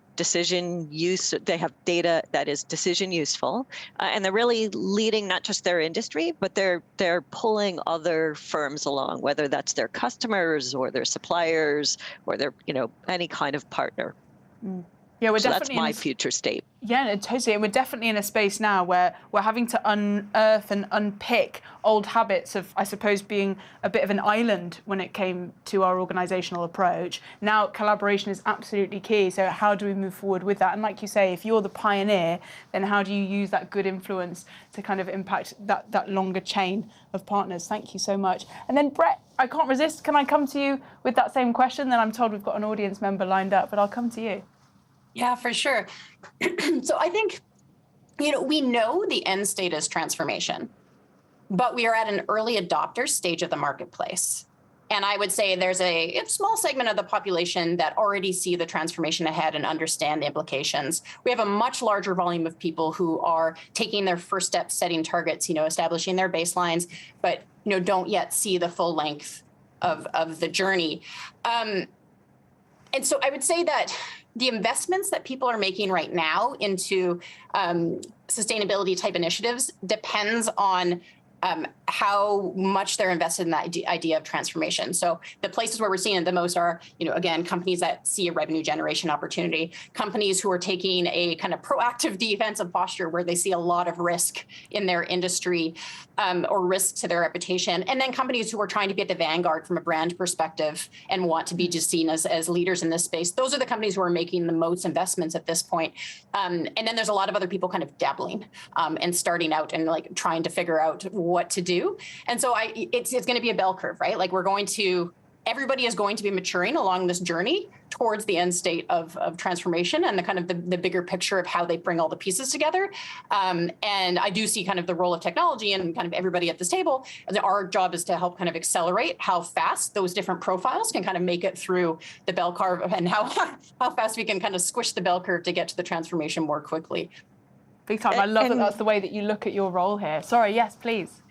they have data that is decision useful, and they're really leading not just their industry, but they're pulling other firms along, whether that's their customers or their suppliers or their any kind of partner. Yeah, so that's my future state. Yeah, totally. And we're definitely in a space now where we're having to unearth and unpick old habits of, I suppose, being a bit of an island when it came to our organisational approach. Now, collaboration is absolutely key. So how do we move forward with that? And like you say, if you're the pioneer, then how do you use that good influence to kind of impact that longer chain of partners? Thank you so much. And then, Brett, I can't resist. Can I come to you with that same question? Then I'm told we've got an audience member lined up, but I'll come to you. Yeah, for sure. So I think, we know the end state is transformation, but we are at an early adopter stage of the marketplace. And I would say there's a small segment of the population that already see the transformation ahead and understand the implications. We have a much larger volume of people who are taking their first steps, setting targets, establishing their baselines, but, don't yet see the full length of the journey. And so I would say that the investments that people are making right now into sustainability type initiatives depends on how much they're invested in that idea of transformation. So the places where we're seeing it the most are, again, companies that see a revenue generation opportunity, companies who are taking a kind of proactive defensive posture where they see a lot of risk in their industry or risk to their reputation, and then companies who are trying to be at the vanguard from a brand perspective and want to be just seen as leaders in this space. Those are the companies who are making the most investments at this point. And then there's a lot of other people kind of dabbling and starting out and like trying to figure out what to do. And so it's going to be a bell curve, right? Like everybody is going to be maturing along this journey towards the end state of transformation and the kind of the bigger picture of how they bring all the pieces together. And I do see kind of the role of technology and kind of everybody at this table. Our job is to help kind of accelerate how fast those different profiles can kind of make it through the bell curve and how fast we can kind of squish the bell curve to get to the transformation more quickly. Big time. I love that that's the way that you look at your role here. Sorry, yes, please.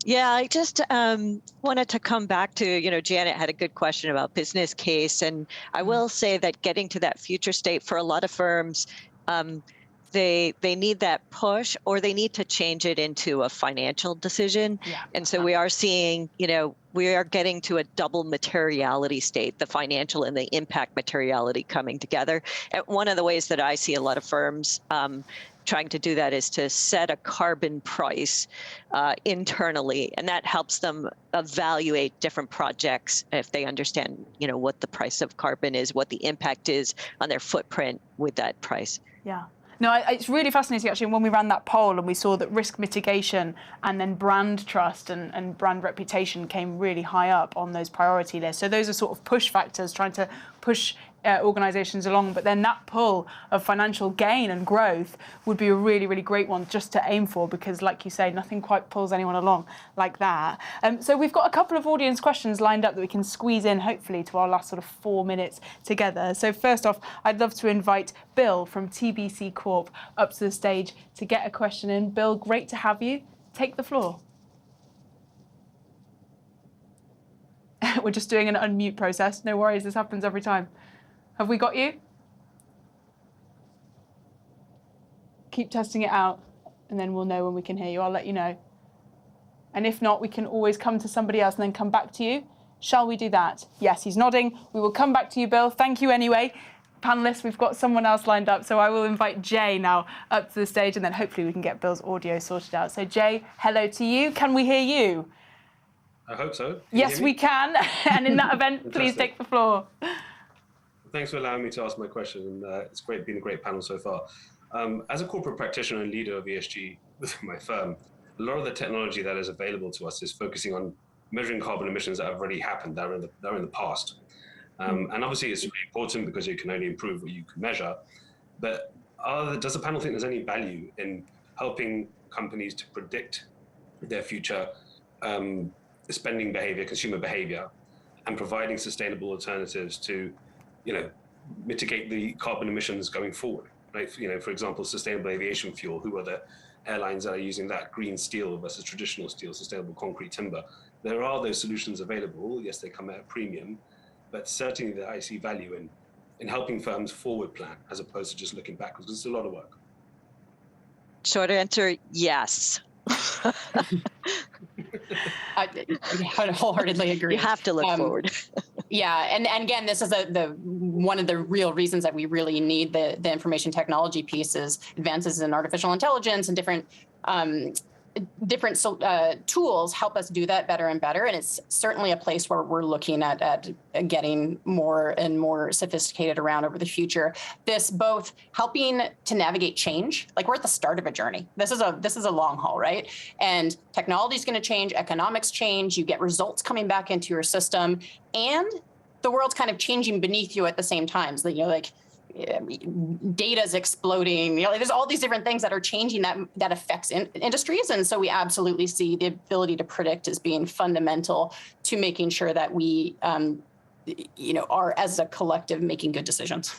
Yeah, I just wanted to come back to, Janet had a good question about business case. And I will say that getting to that future state for a lot of firms, they need that push or they need to change it into a financial decision. Yeah. And so we are seeing, we are getting to a double materiality state, the financial and the impact materiality coming together. And one of the ways that I see a lot of firms trying to do that is to set a carbon price internally, and that helps them evaluate different projects if they understand, what the price of carbon is, what the impact is on their footprint with that price. Yeah. No, it's really fascinating, actually, when we ran that poll and we saw that risk mitigation and then brand trust and brand reputation came really high up on those priority lists. So those are sort of push factors, trying to push organizations along, but then that pull of financial gain and growth would be a really, really great one just to aim for, because like you say, nothing quite pulls anyone along like that. So we've got a couple of audience questions lined up that we can squeeze in, hopefully, to our last sort of 4 minutes together. So first off, I'd love to invite Bill from TBC Corp up to the stage to get a question in. Bill, great to have you. Take the floor. We're just doing an unmute process. No worries, this happens every time. Have we got you? Keep testing it out, and then we'll know when we can hear you. I'll let you know. And if not, we can always come to somebody else and then come back to you. Shall we do that? Yes, he's nodding. We will come back to you, Bill. Thank you anyway. Panelists, we've got someone else lined up, so I will invite Jay now up to the stage, and then hopefully we can get Bill's audio sorted out. So Jay, hello to you. Can we hear you? I hope so. Yes, we can. And in that event, please take the floor. Thanks for allowing me to ask my question. It's been a great panel so far. As a corporate practitioner and leader of ESG within my firm, a lot of the technology that is available to us is focusing on measuring carbon emissions that have already happened, that are in the past. And obviously it's really important because you can only improve what you can measure. But does the panel think there's any value in helping companies to predict their future spending behavior, consumer behavior, and providing sustainable alternatives to mitigate the carbon emissions going forward, right? For example, sustainable aviation fuel. Who are the airlines that are using that green steel versus traditional steel, sustainable concrete timber? There are those solutions available. Yes, they come at a premium, but certainly that I see value in helping firms forward plan as opposed to just looking backwards, because it's a lot of work. Short answer, yes. I wholeheartedly agree. You have to look forward. Yeah, and again, this is one of the real reasons that we really need the information technology pieces, advances in artificial intelligence and different tools help us do that better and better. And it's certainly a place where we're looking at getting more and more sophisticated around over the future. This both helping to navigate change, like we're at the start of a journey. This is a long haul, right? And technology is going to change, economics change, you get results coming back into your system, and the world's kind of changing beneath you at the same time. So, data is exploding. There's all these different things that are changing that affects industries, and so we absolutely see the ability to predict as being fundamental to making sure that we, are as a collective making good decisions.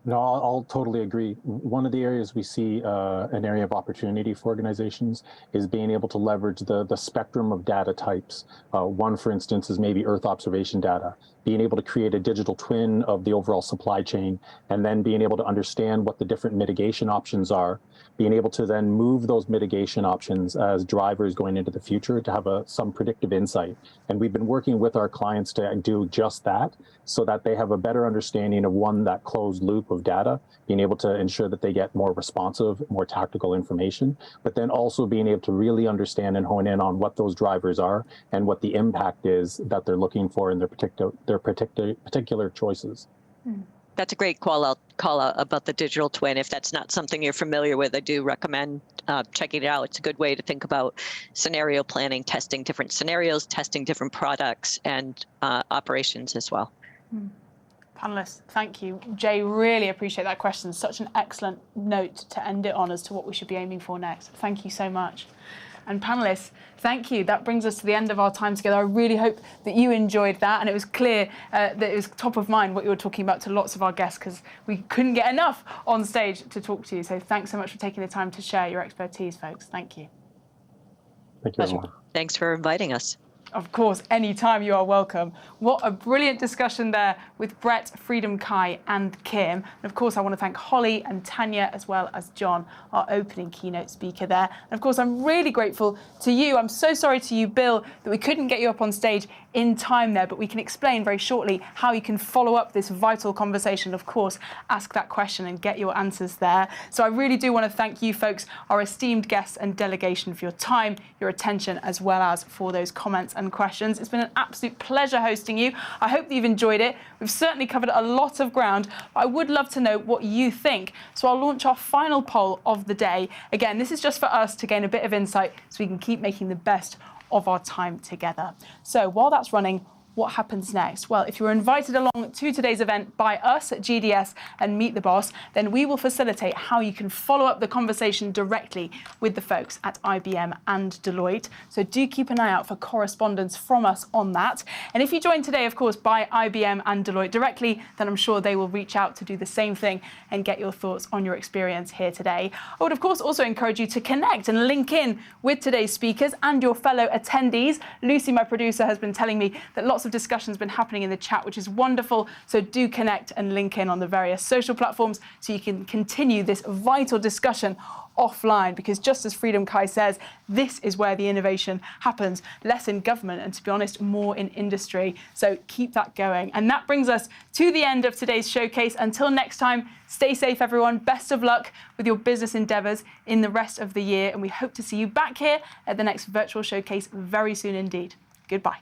No, I'll totally agree. One of the areas we see an area of opportunity for organizations is being able to leverage the spectrum of data types. One, for instance, is maybe Earth observation data. being able to create a digital twin of the overall supply chain, and then being able to understand what the different mitigation options are, being able to then move those mitigation options as drivers going into the future to have some predictive insight. And we've been working with our clients to do just that, so that they have a better understanding of that closed loop of data, being able to ensure that they get more responsive, more tactical information, but then also being able to really understand and hone in on what those drivers are and what the impact is that they're looking for in their particular choices. That's a great call out about the digital twin. If that's not something you're familiar with, I do recommend checking it out. It's a good way to think about scenario planning, testing different scenarios, testing different products and operations as well. Panelists, thank you. Jay, really appreciate that question. Such an excellent note to end it on as to what we should be aiming for next. Thank you so much. And panelists, thank you. That brings us to the end of our time together. I really hope that you enjoyed that, and it was clear that it was top of mind what you were talking about to lots of our guests, because we couldn't get enough on stage to talk to you. So thanks so much for taking the time to share your expertise, folks. Thank you. Thank you, everyone. Thanks for inviting us. Of course, anytime you are welcome. What a brilliant discussion there with Brett, Freedom Kai and Kim. And of course, I want to thank Holly and Tanya, as well as John, our opening keynote speaker there. And of course, I'm really grateful to you. I'm so sorry to you, Bill, that we couldn't get you up on stage in time there, but we can explain very shortly how you can follow up this vital conversation. Of course, ask that question and get your answers there. So I really do want to thank you folks, our esteemed guests and delegation, for your time, your attention, as well as for those comments and questions. It's been an absolute pleasure hosting you. I hope that you've enjoyed it. We've certainly covered a lot of ground, but I would love to know what you think. So I'll launch our final poll of the day. Again, this is just for us to gain a bit of insight so we can keep making the best of our time together. So while that's running, what happens next? Well, if you were invited along to today's event by us at GDS and Meet the Boss, then we will facilitate how you can follow up the conversation directly with the folks at IBM and Deloitte. So do keep an eye out for correspondence from us on that. And if you join today, of course, by IBM and Deloitte directly, then I'm sure they will reach out to do the same thing and get your thoughts on your experience here today. I would, of course, also encourage you to connect and link in with today's speakers and your fellow attendees. Lucy, my producer, has been telling me that lots of discussions been happening in the chat, which is wonderful. So do connect and link in on the various social platforms so you can continue this vital discussion offline, because just as Freedom Kai says, this is where the innovation happens, less in government and, to be honest, more in industry. So keep that going. And that brings us to the end of today's showcase. Until next time, stay safe, everyone. Best of luck with your business endeavors in the rest of the year. And we hope to see you back here at the next virtual showcase very soon indeed. Goodbye.